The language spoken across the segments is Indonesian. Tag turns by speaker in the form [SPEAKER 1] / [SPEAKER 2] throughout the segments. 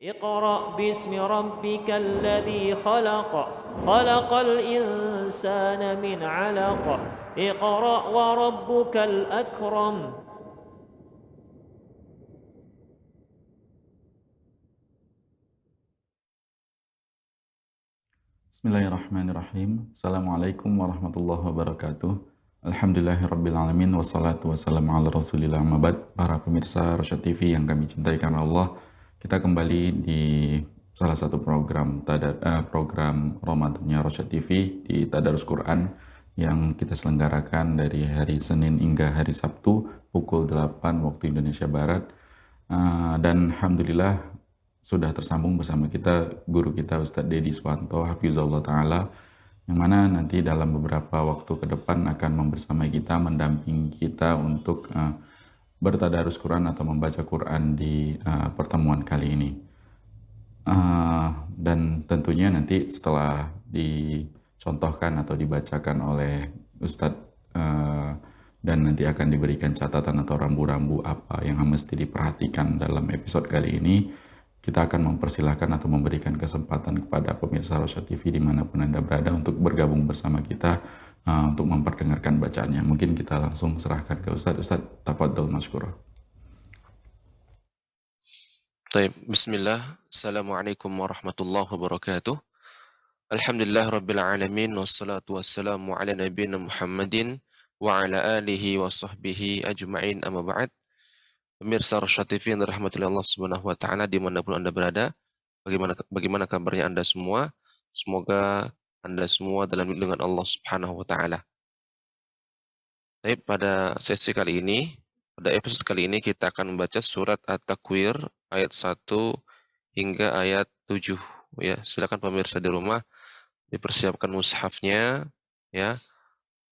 [SPEAKER 1] اقرأ باسم ربك الذي خلق خلق الإنسان من علق اقرأ وربك الأكرم.
[SPEAKER 2] Bismillahirrahmanirrahim. Assalamualaikum warahmatullahi wabarakatuh. Alhamdulillahirrabbilalamin. Wassalatu wassalamu ala rasulillah mabad. Para pemirsa Rosyad TV yang kami cintai karena Allah, kita kembali di salah satu program Ramadannya Rosyad TV di Tadarus Quran yang kita selenggarakan dari hari Senin hingga hari Sabtu pukul 8 waktu Indonesia Barat. Dan Alhamdulillah sudah tersambung bersama kita guru kita Ustadz Dedi Swanto Hafizahullah Ta'ala, yang mana nanti dalam beberapa waktu ke depan akan membersamai kita, mendampingi kita untuk bertadarus Quran atau membaca Quran di pertemuan kali ini. Dan tentunya nanti setelah dicontohkan atau dibacakan oleh Ustadz dan nanti akan diberikan catatan atau rambu-rambu apa yang mesti diperhatikan dalam episode kali ini, kita akan mempersilahkan atau memberikan kesempatan kepada pemirsa Rosyad TV dimanapun Anda berada untuk bergabung bersama kita untuk memperdengarkan bacaannya. Mungkin kita langsung serahkan ke Ustadz. Ustadz, tafadhol masykurah.
[SPEAKER 3] Baik, bismillah. Assalamualaikum warahmatullahi wabarakatuh. Alhamdulillah rabbil alamin wassalatu wassalamu ala nabiyina Muhammadin wa ala alihi wa sahbihi ajma'in amma ba'd. Pemirsa Rosyad TV yang dirahmati Allah Subhanahu wa taala dimanapun Anda berada, bagaimana kabarnya Anda semua? Semoga Anda semua dalam lindungan Allah Subhanahu wa taala. Baik, pada sesi kali ini, pada episode kali ini kita akan membaca surat At-Takwir ayat 1 hingga ayat 7 ya. Silakan pemirsa di rumah dipersiapkan mushafnya ya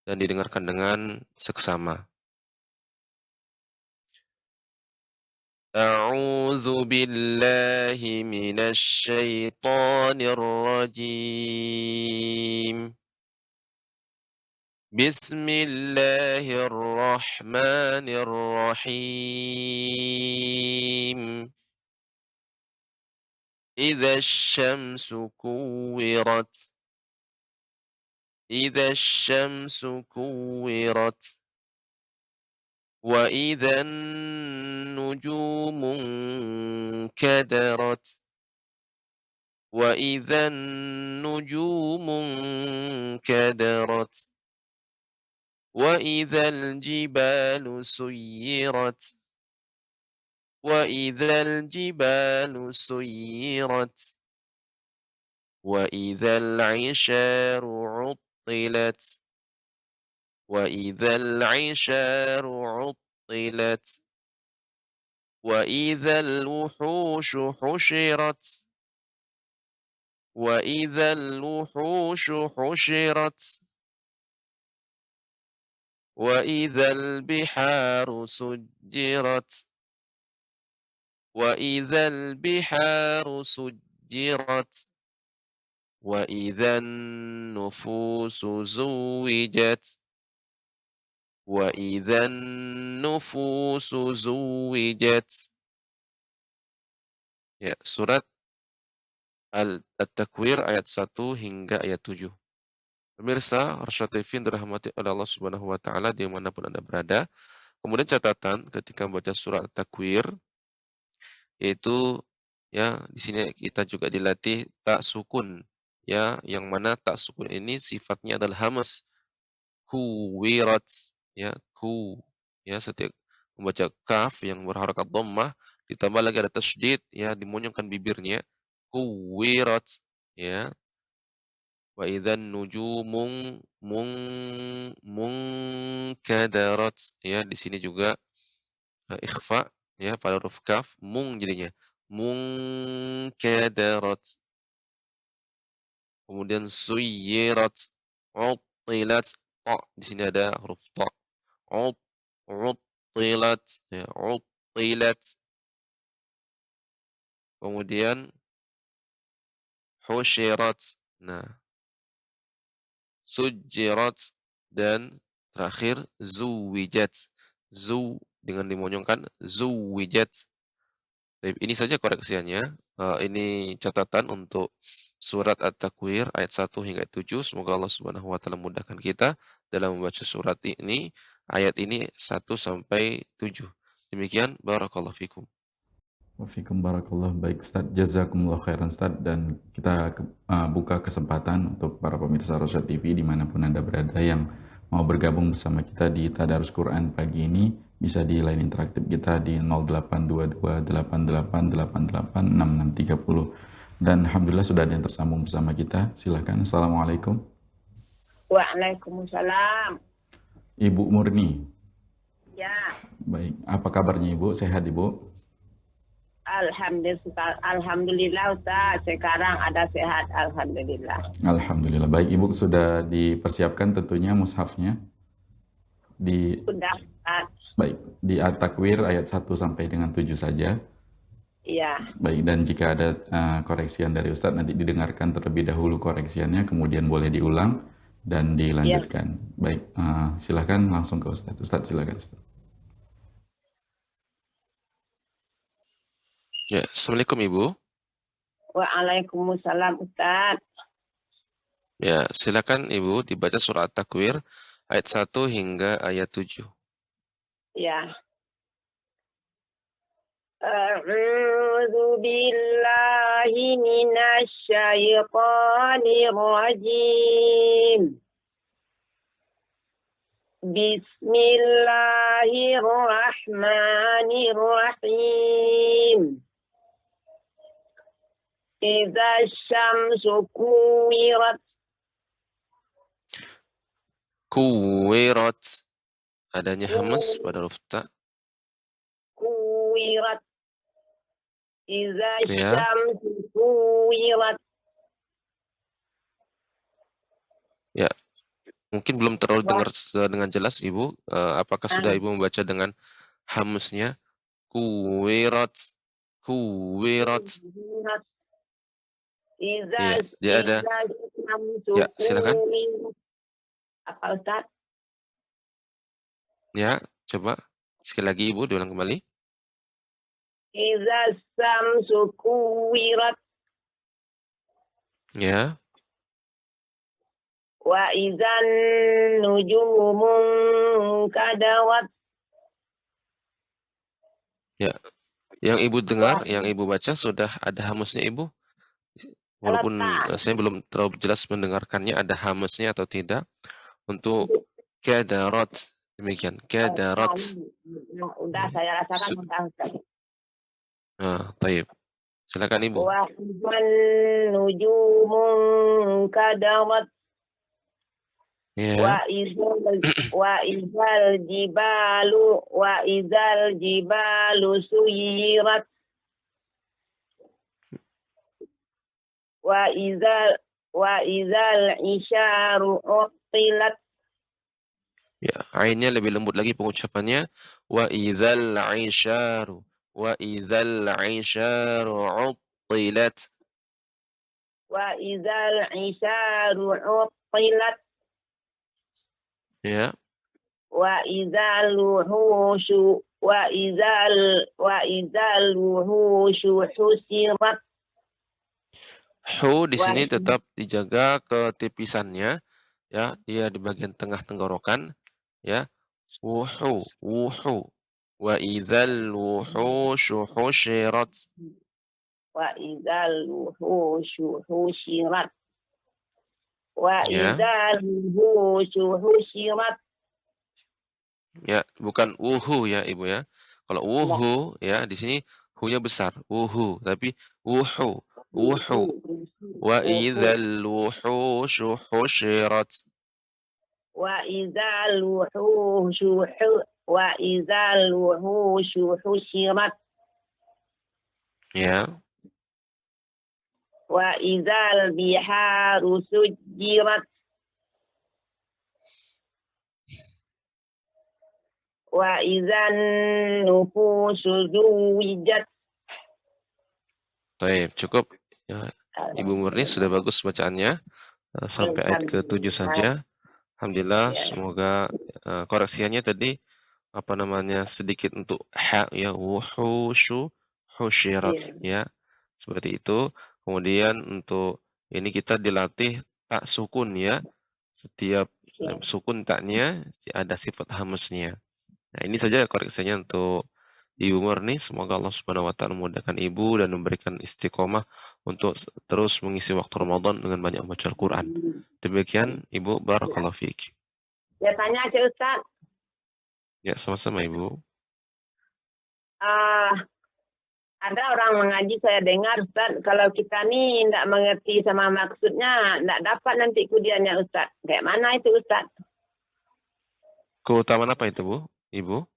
[SPEAKER 3] dan didengarkan dengan seksama. A'udzu billahi minasy syaithanir rajim. Bismillahirrahmanirrahim. إذا الشمس كورت إذا الشمس كورت وإذا النجوم انكدرت وإذا النجوم انكدرت وإذا الجبال سيرت وإذا الجبال سيرت وإذا العشار عطلت وإذا العشار عطلت وإذا الوحوش حشرت وإذا الوحوش حشرت وإذا البحار سجرت وإذا البحار سجرت وإذا النفوس زوجت وإذا النفوس زوجت. Ya, surat At-Takwir ayat 1 hingga ayat 7. Pemirsa Rosyad TV yang dirahmati oleh Allah Subhanahu wa taala dimanapun Anda berada. Kemudian catatan ketika membaca surat At-Takwir yaitu ya di sini kita juga dilatih tak sukun ya, yang mana tak sukun ini sifatnya adalah hamas. Kuwirat ya, ya, setiap membaca kaf yang berharakat dhammah ditambah lagi ada tasydid ya, dimonyongkan bibirnya. Kuwirat ya. Wa idzan nujumun munkadarat ya, di sini juga ikhfa ya pada huruf kaf, jadinya. Munkadarat. Kemudian suyirat, uttilat, ta. Di sini ada huruf ta. Uttilat, ya, uttilat. Kemudian husyirat. Nah, sujirat dan terakhir zuwijat. Zu dengan dimonyongkan zuwijat. Baik, ini saja koreksiannya. ini catatan untuk surat At-Takwir ayat 1 hingga 7. Semoga Allah Subhanahu wa taala mudahkan kita dalam membaca surat ini, ayat ini 1 sampai 7. Demikian, barakallahu fikum.
[SPEAKER 2] Wafikum barakallah, baik Ustaz, jazakumullah khairan Ustaz, dan kita buka kesempatan untuk para pemirsa Rosyad TV dimanapun Anda berada yang mau bergabung bersama kita di Tadarus Quran pagi ini, bisa di line interaktif kita di 082288886630. Dan Alhamdulillah sudah ada yang tersambung bersama kita, silahkan. Assalamualaikum.
[SPEAKER 4] Waalaikumsalam.
[SPEAKER 2] Ibu Murni.
[SPEAKER 4] Ya,
[SPEAKER 2] Baik, apa kabarnya Ibu? Sehat Ibu?
[SPEAKER 4] Alhamdulillah Ustaz. Sekarang ada sehat, alhamdulillah.
[SPEAKER 2] Alhamdulillah. Baik, Ibu sudah dipersiapkan tentunya mushafnya di
[SPEAKER 4] Sudah Ustaz.
[SPEAKER 2] baik, di At-Takwir ayat 1 sampai dengan 7 saja.
[SPEAKER 4] Iya.
[SPEAKER 2] Baik, dan jika ada koreksian dari Ustadz nanti didengarkan terlebih dahulu koreksiannya, kemudian boleh diulang dan dilanjutkan. Baik, silakan langsung ke Ustadz. Ustadz silakan Ustadz.
[SPEAKER 3] Ya, Assalamualaikum Ibu.
[SPEAKER 4] Waalaikumsalam Ustaz.
[SPEAKER 3] Ya, silakan Ibu dibaca surat At-Takwir ayat 1 hingga ayat 7.
[SPEAKER 4] Ya. A'udzu billahi minasy syaithanir rajim. Bismillahirrahmanirrahim. Idza syamsu kuwirat.
[SPEAKER 3] Kuwirat. Adanya hamas pada huruf ta.
[SPEAKER 4] Kuwirat. Idza
[SPEAKER 3] Ya.
[SPEAKER 4] syamsu kuwirat.
[SPEAKER 3] Ya. Mungkin belum terlalu dengar dengan jelas Ibu. Apakah sudah Ibu membaca dengan hamasnya? Kuwirat. Kuwirat. Iya, dia ada. Ya, silakan.
[SPEAKER 4] Apa Ustaz?
[SPEAKER 3] Ya, coba sekali lagi Ibu diulang kembali.
[SPEAKER 4] Idza syamsu kuwirat.
[SPEAKER 3] Ya.
[SPEAKER 4] Wa idzan nujumu kadarat.
[SPEAKER 3] Ya. Yang Ibu dengar, yang Ibu baca sudah ada hamasnya Ibu? Walaupun saya belum terlalu jelas mendengarkannya ada hamasnya atau tidak. Untuk kadarat, demikian. Kadarat.
[SPEAKER 4] Udah saya rasakan Ustaz.
[SPEAKER 3] Taib. Silakan Ibu.
[SPEAKER 4] Wa idzan nujumu kadarat.
[SPEAKER 3] Ya.
[SPEAKER 4] Wa idzal jibalu suyirat. Wa idzal isyaru utilat.
[SPEAKER 3] Ya, ainnya lebih lembut lagi pengucapannya. Wa idzal isyaru. Wa idzal isyaru utilat.
[SPEAKER 4] Wa idzal isyaru utilat.
[SPEAKER 3] Ya.
[SPEAKER 4] Wa idzal wuhushu husirat.
[SPEAKER 3] Hu di sini tetap dijaga ketipisannya, ya, dia di bagian tengah tenggorokan, ya. Wuhu, wuhu. Wa idzal wuhushu husyirat.
[SPEAKER 4] Wa idzal wuhushu husyirat. Wa idzal wuhushu husyirat.
[SPEAKER 3] Ya, bukan wuhu ya Ibu ya. Kalau wuhu ya di sini hu-nya besar, wuhu, tapi wuhu, wuhu. Wa idzal wuhushu husyirat.
[SPEAKER 4] Wa idzal wuhushu husyirat.
[SPEAKER 3] Ya.
[SPEAKER 4] Wa idzal biharu sujjirat. Wa idzan nufusu zuwijat.
[SPEAKER 3] Baik, cukup. Ya, Ibu Murni sudah bagus bacaannya. Sampai ayat ke-7 saja. Alhamdulillah, semoga koreksiannya tadi sedikit untuk ha ya, wuhushu husyirat ya. Seperti itu. Kemudian untuk ini kita dilatih tak sukun ya. Setiap
[SPEAKER 4] Ya.
[SPEAKER 3] sukun taknya ada sifat hamznya. Nah, ini saja koreksinya untuk Ibu Murni. Semoga Allah Subhanahu wa taala memudahkan Ibu dan memberikan istiqomah untuk terus mengisi waktu Ramadan dengan banyak membaca Al-Qur'an. Demikian Ibu, barakallahu fiik.
[SPEAKER 4] Ya tanya aja Ustaz.
[SPEAKER 3] Ya, sama-sama Ibu.
[SPEAKER 4] Ah, ada orang mengaji saya dengar Ustaz, kalau kita nih tidak mengerti sama maksudnya, tidak dapat nanti kudiannya Ustaz. Kayak mana itu Ustaz?
[SPEAKER 3] Keutamaan apa itu, Bu? Ibu?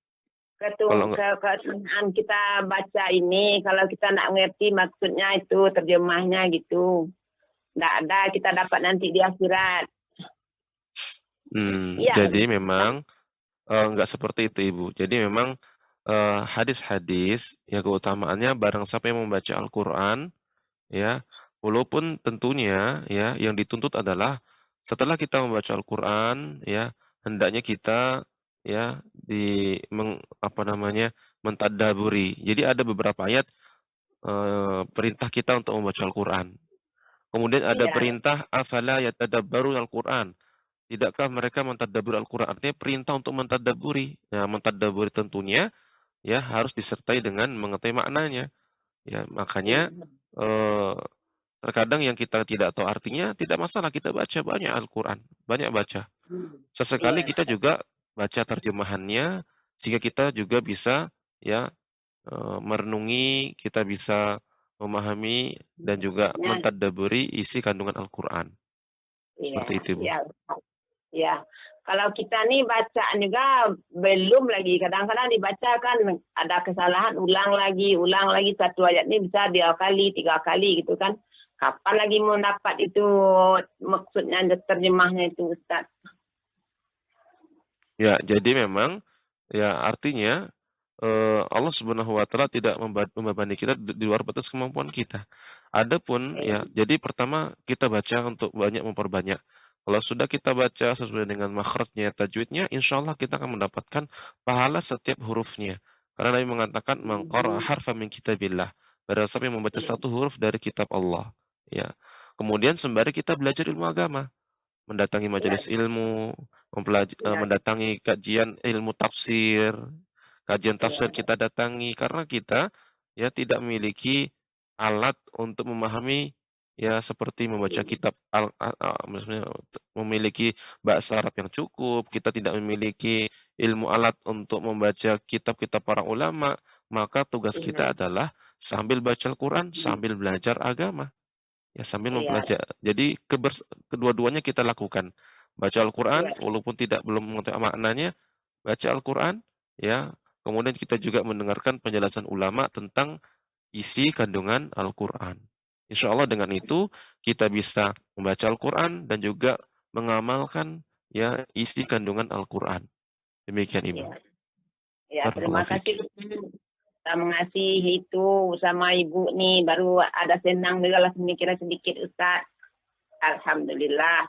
[SPEAKER 3] Kalau enggak
[SPEAKER 4] Kesunaan kita baca ini, kalau kita tidak mengerti maksudnya itu, terjemahnya gitu. Tidak ada, kita dapat nanti di akhirat. Iya.
[SPEAKER 3] Jadi memang enggak seperti itu, Ibu. Jadi memang hadis-hadis ya keutamaannya barang siapa yang membaca Al-Qur'an ya, walaupun tentunya ya yang dituntut adalah setelah kita membaca Al-Qur'an ya, hendaknya kita ya mentadabburi. Jadi ada beberapa ayat perintah kita untuk membaca Al-Qur'an. Kemudian ada
[SPEAKER 4] Iya.
[SPEAKER 3] perintah afala yatadabbaruna Al-Qur'an. Tidakkah mereka mentadabburi Al-Qur'an? Artinya perintah untuk mentadabburi. Nah, mentadabburi tentunya ya harus disertai dengan mengetahui maknanya. Ya, makanya eh, terkadang yang kita tidak tahu artinya tidak masalah kita baca banyak Al-Qur'an, banyak baca. Sesekali
[SPEAKER 4] Iya.
[SPEAKER 3] kita juga baca terjemahannya sehingga kita juga bisa ya merenungi, kita bisa memahami dan juga
[SPEAKER 4] Ya.
[SPEAKER 3] mentadabburi isi kandungan Al-Qur'an.
[SPEAKER 4] Iya.
[SPEAKER 3] Seperti itu, Bu.
[SPEAKER 4] Iya. Ya, kalau kita nih baca juga belum lagi. Kadang-kadang dibaca kan ada kesalahan, ulang lagi satu ayat ini bisa 2 kali, 3 kali gitu kan. Kapan lagi mau dapat itu maksudnya terjemahnya itu Ustaz?
[SPEAKER 3] Ya, jadi memang ya artinya Allah Subhanahu wa taala tidak membebani kita di luar batas kemampuan kita. Adapun ya, jadi pertama kita baca untuk banyak memperbanyak. Kalau sudah kita baca sesuai dengan makhrajnya, tajwidnya, insyaallah kita akan mendapatkan pahala setiap hurufnya. Karena Nabi mengatakan, "Man qara'a harfan min kitabillah." Barang siapa yang membaca satu huruf dari kitab Allah, ya. Kemudian sembari kita belajar ilmu agama, mendatangi majelis ilmu, mendatangi kajian ilmu tafsir, kajian tafsir kita datangi karena kita ya tidak memiliki alat untuk memahami ya seperti membaca kitab maksudnya memiliki bahasa Arab yang cukup, kita tidak memiliki ilmu alat untuk membaca kitab-kitab para ulama, maka tugas kita adalah sambil baca Al-Quran, sambil belajar agama. Ya sambil mempelajari. Jadi kedua-duanya kita lakukan. Baca Al-Quran walaupun belum mengetahui maknanya, baca Al-Quran ya. Kemudian kita juga mendengarkan penjelasan ulama tentang isi kandungan Al-Quran. Insya Allah dengan itu kita bisa membaca Al-Quran dan juga mengamalkan ya isi kandungan Al-Quran. Demikian Ibu.
[SPEAKER 4] Ya, terima
[SPEAKER 3] Barakallahu fiik.
[SPEAKER 4] kasih kita mengasihi itu sama Ibu nih, baru ada senang juga lah pemikiran sedikit Ustaz. Alhamdulillah.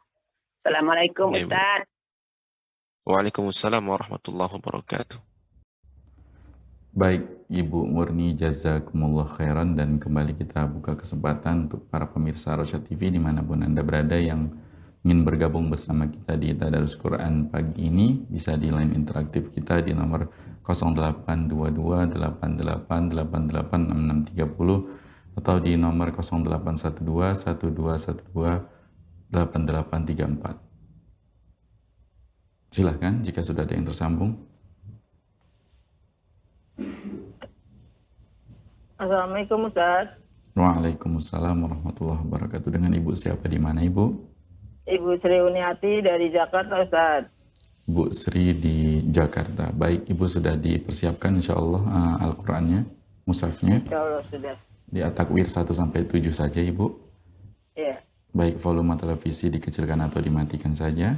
[SPEAKER 4] Assalamualaikum
[SPEAKER 3] Ya, Ibu.
[SPEAKER 4] Ustaz.
[SPEAKER 3] Waalaikumsalam warahmatullahi wabarakatuh.
[SPEAKER 2] Baik, Ibu Murni, jazakumullah khairan, dan kembali kita buka kesempatan untuk para pemirsa Rosyad TV dimanapun Anda berada yang ingin bergabung bersama kita di Tadarus Quran pagi ini, bisa di line interaktif kita di nomor 082288886630 atau di nomor 081212128834. Silahkan jika sudah ada yang tersambung.
[SPEAKER 5] Assalamualaikum Ustaz.
[SPEAKER 2] Waalaikumsalam warahmatullahi wabarakatuh. Dengan Ibu siapa, di mana Ibu?
[SPEAKER 5] Ibu Sri Uniati dari Jakarta Ustaz.
[SPEAKER 2] Bu Sri di Jakarta. Baik, Ibu sudah dipersiapkan insya Allah Al-Qurannya, mushafnya?
[SPEAKER 5] Insya Allah sudah.
[SPEAKER 2] Di At-Takwir 1-7 saja Ibu?
[SPEAKER 5] Iya.
[SPEAKER 2] Baik, volume televisi dikecilkan atau dimatikan saja?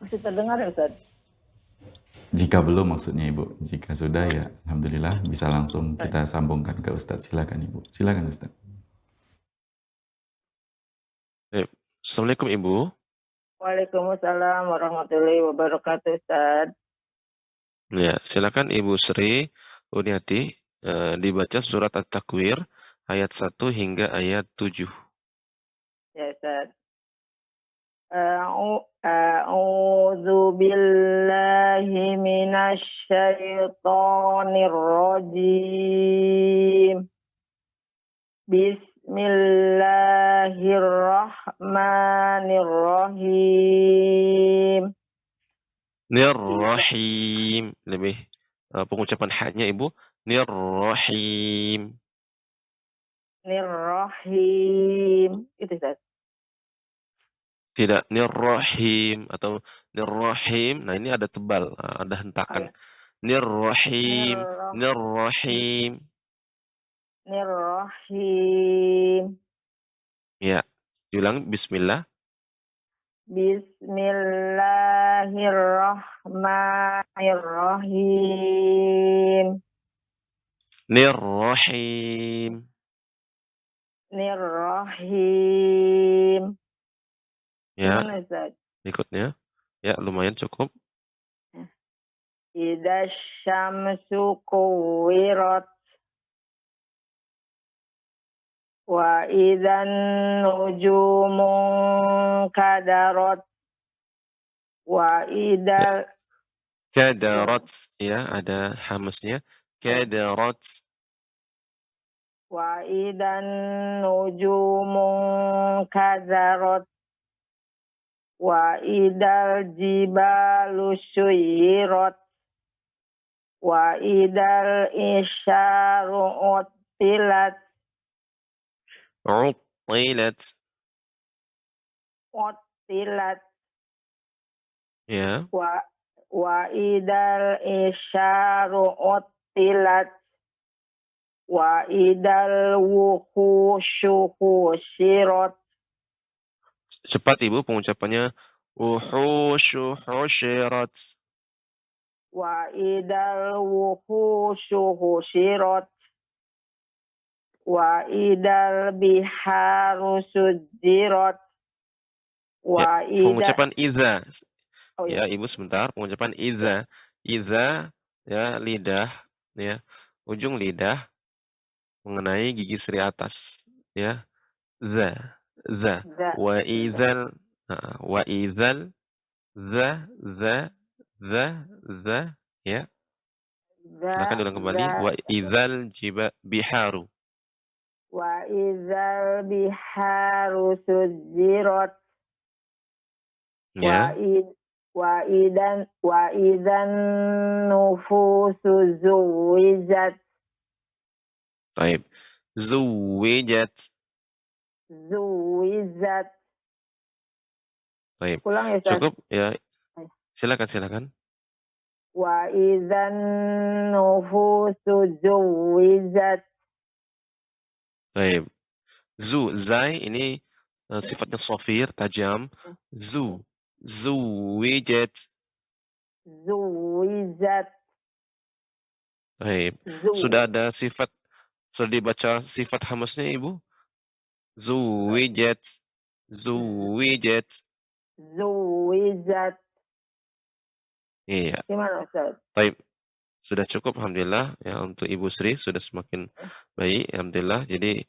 [SPEAKER 5] Masih terdengar ya Ustaz?
[SPEAKER 2] Jika belum maksudnya Ibu. Jika sudah ya Alhamdulillah bisa langsung kita sambungkan ke Ustadz. Silakan Ibu. Silakan Ustadz.
[SPEAKER 3] Assalamualaikum Ibu.
[SPEAKER 5] Waalaikumsalam warahmatullahi wabarakatuh Ustaz.
[SPEAKER 3] Ya, silakan Ibu Sri Uniati dibaca surat At-Takwir ayat 1 hingga ayat 7.
[SPEAKER 5] Ya, Ustaz. A'udzu billahi minasy syaithanir rajim. Bismillahirrahmanirrahim.
[SPEAKER 3] Nirrahim. Lebih pengucapan haknya Ibu. Nirrahim.
[SPEAKER 5] Nirrahim. Itu Ustaz.
[SPEAKER 3] Tidak nirrahim atau nirrahim. Nah, ini ada tebal, ada hentakan. Nirrahim, nirrahim.
[SPEAKER 5] Nirrahim.
[SPEAKER 3] Ya, diulang bismillah.
[SPEAKER 5] Bismillahirrahmanirrahim.
[SPEAKER 3] Nirrahim.
[SPEAKER 5] Nirrahim.
[SPEAKER 3] Ya,
[SPEAKER 5] Gimana Ustaz?
[SPEAKER 3] berikutnya. Ya, lumayan cukup.
[SPEAKER 5] Idza syamsu kuwirat wa idzan nujumu kadarat wa idal
[SPEAKER 3] Kadarat, ya, ada hamasnya. Kadarat.
[SPEAKER 5] wa idan nujumu kadarat wa idal jibalu suyirat wa idal isyaru utilat
[SPEAKER 3] Utilat.
[SPEAKER 5] utilat
[SPEAKER 3] Ya,
[SPEAKER 5] wa idal isyaru utilat wa idal wuhushu husyirat.
[SPEAKER 3] cepat Ibu pengucapannya. Wuhushu husyirat.
[SPEAKER 5] Wa idal wuhushu husyirat wa idal biharu sujirat wa
[SPEAKER 3] Ya, pengucapan idza.
[SPEAKER 5] oh
[SPEAKER 3] Ya,
[SPEAKER 5] ya
[SPEAKER 3] Ibu sebentar, pengucapan idza. Idza, ya, lidah, ya. Ujung lidah mengenai gigi seri atas, ya. Za, za.
[SPEAKER 5] za
[SPEAKER 3] Wa idzal, wa idzal, za, ya. Silakan diulang kembali.
[SPEAKER 5] za
[SPEAKER 3] Wa idzal biharu.
[SPEAKER 5] wa idal biharu sujirat
[SPEAKER 3] Ya,
[SPEAKER 5] wa idan nufusu zuwijat
[SPEAKER 3] baik. Zuwijat. Baik.
[SPEAKER 5] ulang ya Ustaz.
[SPEAKER 3] Cukup ya. Silakan.
[SPEAKER 5] Wa idan nufusu zuwijat.
[SPEAKER 3] Baik. Zai ini sifatnya sofir, tajam. Zuwijat. Baik. Sudah ada sifat, sudah dibaca sifat hamasnya Ibu? Zuwijat. Iya.
[SPEAKER 5] Gimana Ustaz?
[SPEAKER 3] Baik. Sudah cukup alhamdulillah ya, untuk Ibu Sri sudah semakin baik alhamdulillah. Jadi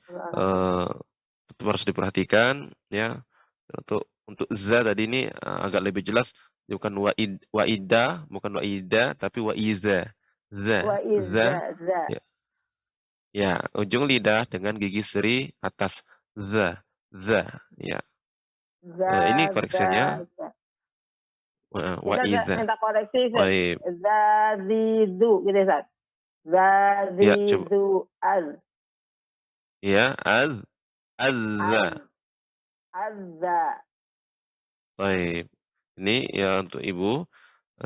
[SPEAKER 3] tetap harus diperhatikan ya. Untuk za tadi ini agak lebih jelas, bukan waida, bukan waida tapi waiza. Za. Ya. Ya, ujung lidah dengan gigi seri atas za. Ya. Ini koreksinya. Waiza.
[SPEAKER 5] Minta koreksi
[SPEAKER 3] Baik.
[SPEAKER 5] Zazidu gitu Ustaz. Zazidu az.
[SPEAKER 3] Ya, azza. Baik. Ini ya untuk Ibu,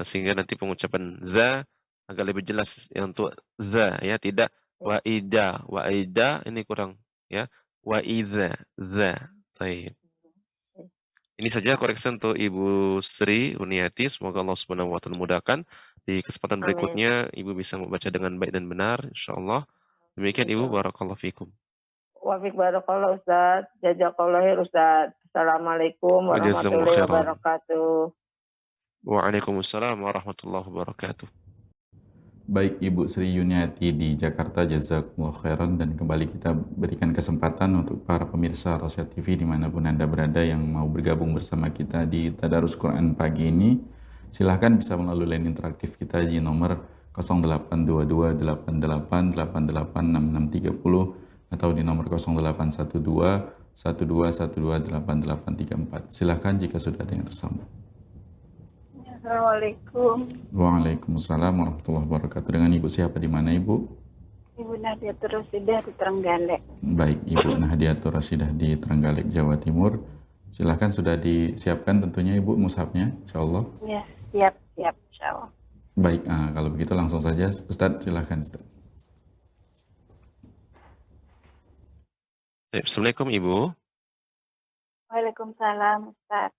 [SPEAKER 3] sehingga nanti pengucapan za agak lebih jelas ya, untuk za ya, tidak waida. Waida ini kurang ya. Waiza, za. Baik. Ini saja koreksi untuk Ibu Sri Uniati. Semoga Allah Subhanahu wa taala mudahkan. Di kesempatan berikutnya Ibu bisa membaca dengan baik dan benar insyaallah. Demikian Ibu, barakallahu fikum.
[SPEAKER 5] Wa fik barakallahu Ustaz. Jazakallahu khair Ustaz. Assalamualaikum warahmatullahi wabarakatuh.
[SPEAKER 3] Waalaikumsalam warahmatullahi wabarakatuh.
[SPEAKER 2] Baik Ibu Sri Yuniati di Jakarta, jazakumullah khairan, dan kembali kita berikan kesempatan untuk para pemirsa Rosyad TV dimanapun Anda berada yang mau bergabung bersama kita di Tadarus Quran pagi ini. Silahkan bisa melalui line interaktif kita di nomor 0822 88 88 6630 atau di nomor 0812 1212 8834. Silahkan jika sudah ada yang tersambung.
[SPEAKER 5] Assalamualaikum.
[SPEAKER 2] Waalaikumsalam warahmatullahi wabarakatuh. Dengan Ibu siapa di mana Ibu?
[SPEAKER 5] Ibu Nahdiatul Rasidah di Trenggalek.
[SPEAKER 2] Baik, Ibu Nahdiatul Rasidah di Trenggalek, Jawa Timur. Silahkan sudah disiapkan tentunya Ibu mushafnya, insya Allah.
[SPEAKER 5] Ya, siap, insya Allah.
[SPEAKER 2] Baik, kalau begitu langsung saja Ustadz, silahkan Ustadz.
[SPEAKER 3] Assalamualaikum Ibu.
[SPEAKER 5] Waalaikumsalam, Ustaz.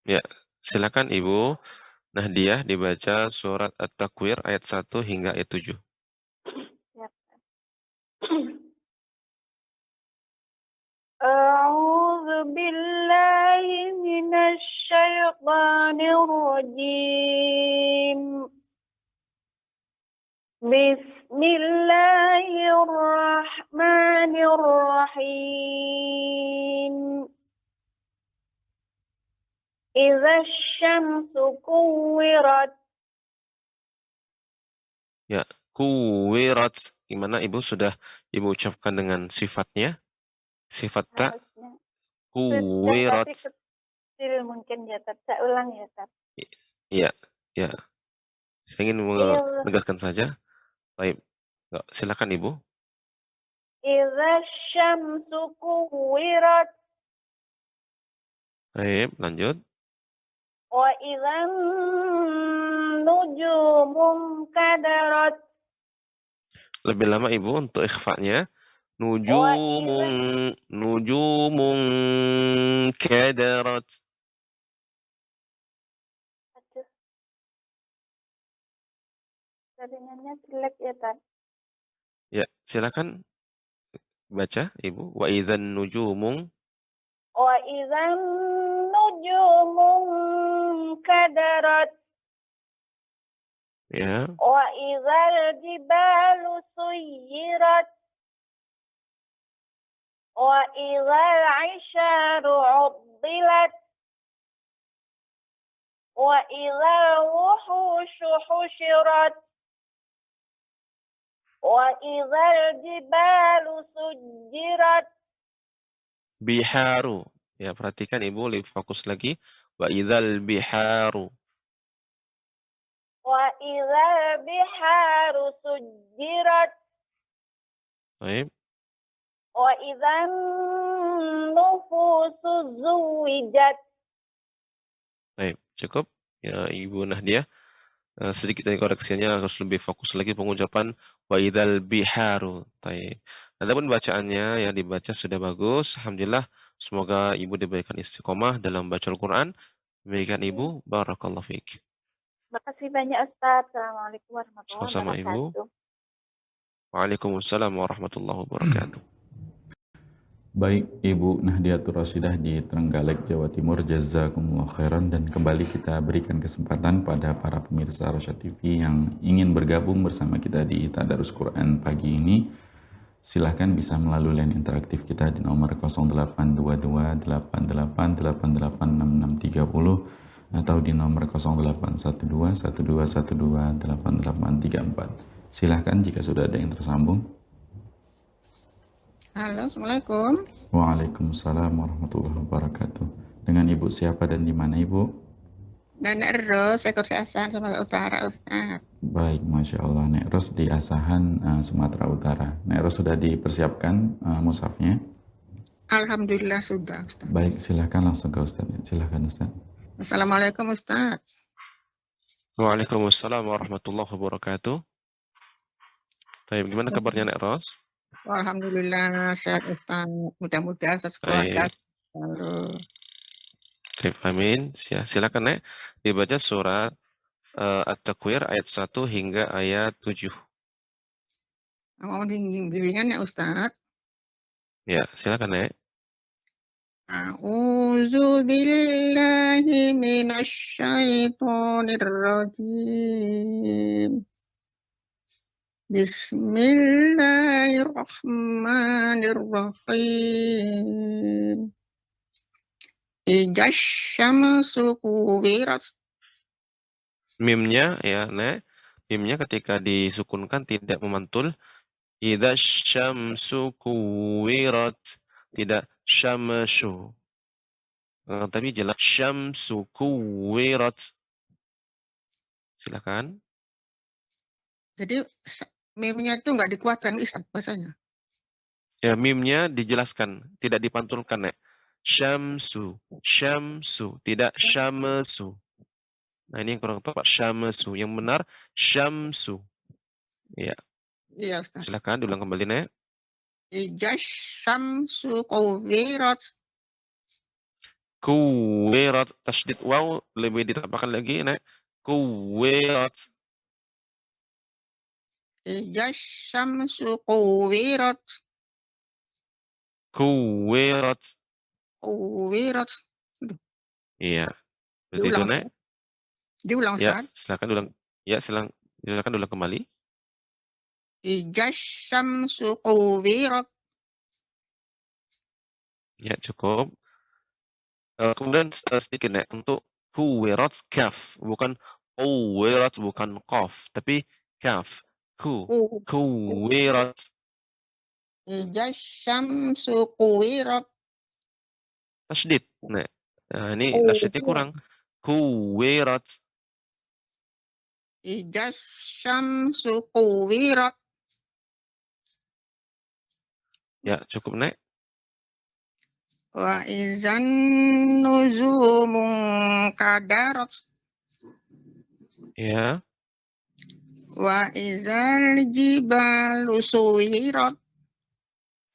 [SPEAKER 3] Ya, silakan Ibu Nahdiah dibaca surat At-Takwir ayat 1 hingga ayat 7.
[SPEAKER 5] Siap. A'udzu billahi minasy syaithanir rajim. Bismillahirrahmanirrahim. Idza syamsu kuwirat.
[SPEAKER 3] Ya, kuwirat. Gimana Ibu sudah Ibu ucapkan dengan sifatnya? Sifat tak
[SPEAKER 5] Harusnya
[SPEAKER 3] kuwirat.
[SPEAKER 5] tapi kecil mungkin ya, Tat. Saya ulang ya, Tat.
[SPEAKER 3] Iya, ya. Saya ingin menegaskan saja. Baik, silakan Ibu.
[SPEAKER 5] Idza syamsu kuwirat.
[SPEAKER 3] Baik, lanjut.
[SPEAKER 5] Wa idzan nujumun kadarat.
[SPEAKER 3] Lebih lama Ibu untuk ikhfa-nya. Nujumun kadarat.
[SPEAKER 5] Aduh, jaringannya jelek ya, Tat.
[SPEAKER 3] Ya, silakan baca Ibu. Wa idzan nujumun.
[SPEAKER 5] Wa idzan nujumun kadarat.
[SPEAKER 3] Ya.
[SPEAKER 5] Wa idzal jibalu suyirat. Wa idzal 'isyaru 'uddilat. Wa idzal wuhushu husyirat. Wa idzal jibalu sujirat.
[SPEAKER 3] Biharu. Ya, perhatikan Ibu, lebih fokus lagi. Wa idzal biharu.
[SPEAKER 5] Wa idzal biharu sujirat.
[SPEAKER 3] Baik.
[SPEAKER 5] Wa idzan nufusu zuwijat.
[SPEAKER 3] Baik, cukup. Ya, Ibu Nahdiah. Sedikit dari koreksinya harus lebih fokus lagi pengucapan wa idzal biharu. Baik. Adapun bacaannya yang dibaca sudah bagus. Alhamdulillah. Semoga Ibu diberikan istiqomah dalam baca Al-Quran. Demikian Ibu. Barakallahu fiik.
[SPEAKER 5] Terima kasih banyak, Ustaz. Assalamualaikum warahmatullahi
[SPEAKER 3] Sama-sama Ibu.
[SPEAKER 5] wabarakatuh.
[SPEAKER 3] Waalaikumsalam warahmatullahi wabarakatuh.
[SPEAKER 2] Baik Ibu Nahdiatul Rasidah di Trenggalek, Jawa Timur, jazakumullah khairan, dan kembali kita berikan kesempatan pada para pemirsa Rosyad TV yang ingin bergabung bersama kita di Tadarus Quran pagi ini. Silahkan bisa melalui line interaktif kita di nomor 0822 88 88 6630 atau di nomor 0812 1212 8834. Silahkan jika sudah ada yang tersambung.
[SPEAKER 6] Halo, Assalamualaikum.
[SPEAKER 2] Waalaikumsalam warahmatullahi wabarakatuh. Dengan Ibu siapa dan di mana Ibu?
[SPEAKER 6] Nenek Ros, ekor Asahan, Sumatera Utara, Ustaz.
[SPEAKER 2] Baik, Masya Allah. Nek Ros di Asahan, Sumatera Utara. Nek Ros sudah dipersiapkan mushafnya?
[SPEAKER 6] Alhamdulillah sudah, Ustaz.
[SPEAKER 2] Baik, silakan langsung ke Ustaz. Silakan Ustaz.
[SPEAKER 6] Assalamualaikum, Ustaz.
[SPEAKER 3] Waalaikumsalam warahmatullahi wabarakatuh. Baik, gimana kabarnya Nek Ros?
[SPEAKER 6] Alhamdulillah sehat, Ustaz. Mudah-mudahan sekeluarga selalu.
[SPEAKER 3] Baik, amin. Silakan Nek, dibaca surat At-Takwir ayat 1 hingga ayat 7.
[SPEAKER 6] Mau bimbingan ya, Ustaz?
[SPEAKER 3] Ya, silakan Nek.
[SPEAKER 6] A'udzu billahi minasy syaithanir rajim. Bismillahirrahmanirrahim. Idza syamsu kuwirat.
[SPEAKER 3] Mimnya ya, Nek. Mimnya ketika disukunkan tidak memantul. Idza syamsu kuwirat. Tidak syamsu. Tapi jelas syamsu kuwirat. Silakan.
[SPEAKER 6] Jadi mimnya itu nggak dikuatkan Ustaz bahasanya.
[SPEAKER 3] Ya, mimnya dijelaskan, tidak dipantulkan, Nek. Syamsu, syamsu, tidak syamsu. Nah, ini yang kurang tepat, syamsu. Yang benar, syamsu. Ya,
[SPEAKER 6] Iya Ustaz.
[SPEAKER 3] silakan diulang kembali, Nek.
[SPEAKER 6] Idza syamsu kuwirat.
[SPEAKER 3] Kuwirat, tasydid waw lebih ditambahkan lagi, Nek. Kuwirat.
[SPEAKER 6] Idza syamsu kuwirat.
[SPEAKER 3] Kuwirat.
[SPEAKER 6] Kuwirat.
[SPEAKER 3] Iya, seperti itu,
[SPEAKER 6] Diulang.
[SPEAKER 3] Nek.
[SPEAKER 6] Diulang
[SPEAKER 3] Ya,
[SPEAKER 6] Ustaz.
[SPEAKER 3] silakan diulang. Ya, silakan diulang kembali.
[SPEAKER 6] Idza syamsu kuwirat.
[SPEAKER 3] Ya, cukup. Kemudian sedikit, Nek, untuk kuwirat kaf, bukan kuwirat, bukan qaf, tapi kaf. Kuwirat.
[SPEAKER 6] Idza syamsu kuwirat.
[SPEAKER 3] Tasydid, Nek. Nah, ini tasydidnya kurang. Kuwirat.
[SPEAKER 6] Idza syamsu kuwirat.
[SPEAKER 3] Ya, cukup, Nek.
[SPEAKER 6] Wa idzan nujumu kadarat.
[SPEAKER 3] Ya,
[SPEAKER 6] Wa idzal jibalu suyirat.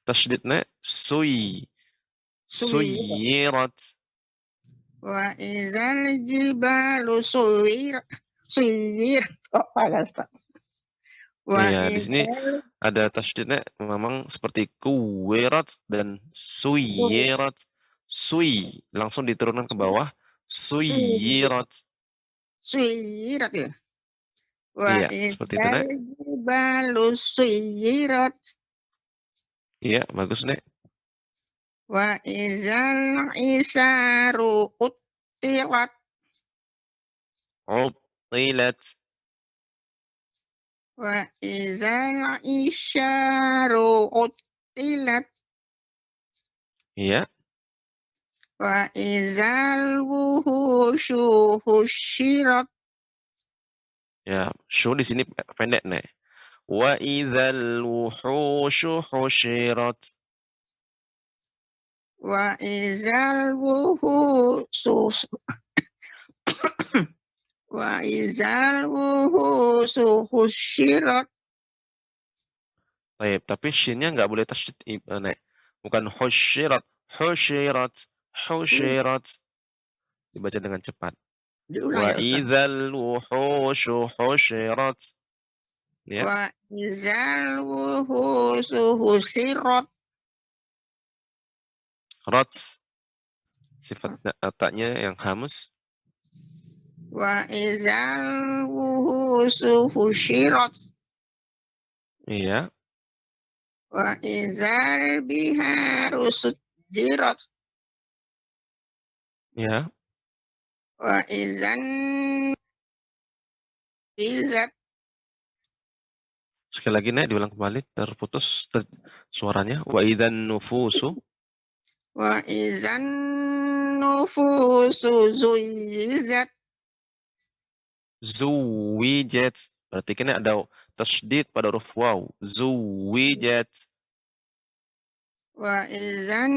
[SPEAKER 3] tasydid, Nek. Suyirat.
[SPEAKER 6] Wa idzal jibalu suyirat. Suyirat. Oh, panas tak. Wa
[SPEAKER 3] Iya, di sini
[SPEAKER 6] idzal
[SPEAKER 3] ada tasydidnya memang seperti kuwirat dan suyirat. Sui langsung diturunkan ke bawah. Suyirat.
[SPEAKER 6] suyirat ya. Wa
[SPEAKER 3] Iya, seperti itu,
[SPEAKER 6] idzal
[SPEAKER 3] Nek.
[SPEAKER 6] jibalu suyirat.
[SPEAKER 3] Iya, bagus, Nek.
[SPEAKER 6] Wa idzal isaru utirat.
[SPEAKER 3] Utilat.
[SPEAKER 6] Wa idzal isyaru utilat.
[SPEAKER 3] Iya,
[SPEAKER 6] Wa idzal wuhusyu husyirat.
[SPEAKER 3] ya. Syu di sini pendek, Nek. Wa idzal wuhusyu husyirat.
[SPEAKER 6] Wa idzal wuhusu wa idzal wuhusu husyirat.
[SPEAKER 3] Baik, tapi shinnya nggak boleh tasydid, Nek. Bukan husyirat. Husyirat. Husyirat. Dibaca dengan cepat.
[SPEAKER 6] Diulang
[SPEAKER 3] Wa
[SPEAKER 6] ya Ustaz.
[SPEAKER 3] idzal wuhusyu husyirat. Ya,
[SPEAKER 6] Wa idzal wuhusu husyirat.
[SPEAKER 3] rat. Sifat taknya yang hamus.
[SPEAKER 6] Wa idzal wuhusu husyirat.
[SPEAKER 3] Iya,
[SPEAKER 6] Wa idzal biharu sujirat.
[SPEAKER 3] ya.
[SPEAKER 6] Wa idzan izat.
[SPEAKER 3] Sekali lagi, Nek, diulang kembali. Terputus suaranya. Wa idzan nufusu.
[SPEAKER 6] Wa idzan nufusu zuizat.
[SPEAKER 3] Zuwijat. Berarti kini ada tasydid pada huruf waw. Zuwijat.
[SPEAKER 6] Wa idzan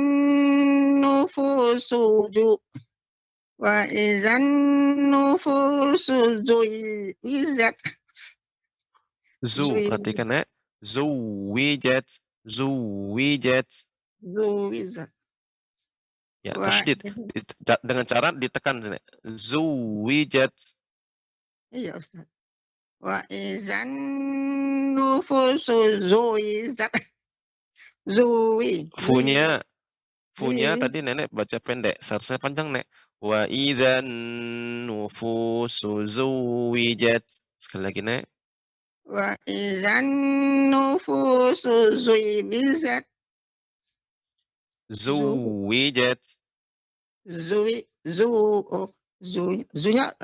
[SPEAKER 6] nufusu wa idzan nufusu zuizat.
[SPEAKER 3] Perhatikan, Nek. Zuwijat. Zuwijat.
[SPEAKER 6] Zuizat.
[SPEAKER 3] Ya,
[SPEAKER 6] Wa
[SPEAKER 3] tasydid. Dengan cara ditekan, Nek. Zuwijat.
[SPEAKER 6] iya Ustaz. Wa idzan nufusu zuizat.
[SPEAKER 3] Funya
[SPEAKER 6] Iya.
[SPEAKER 3] tadi Nenek baca pendek, seharusnya panjang, Nek. Wa idzan nufusu zuwijat. Sekali lagi, Nek.
[SPEAKER 6] Wa izan nufusu zuwijat.
[SPEAKER 3] Zuwijat.
[SPEAKER 6] Zunya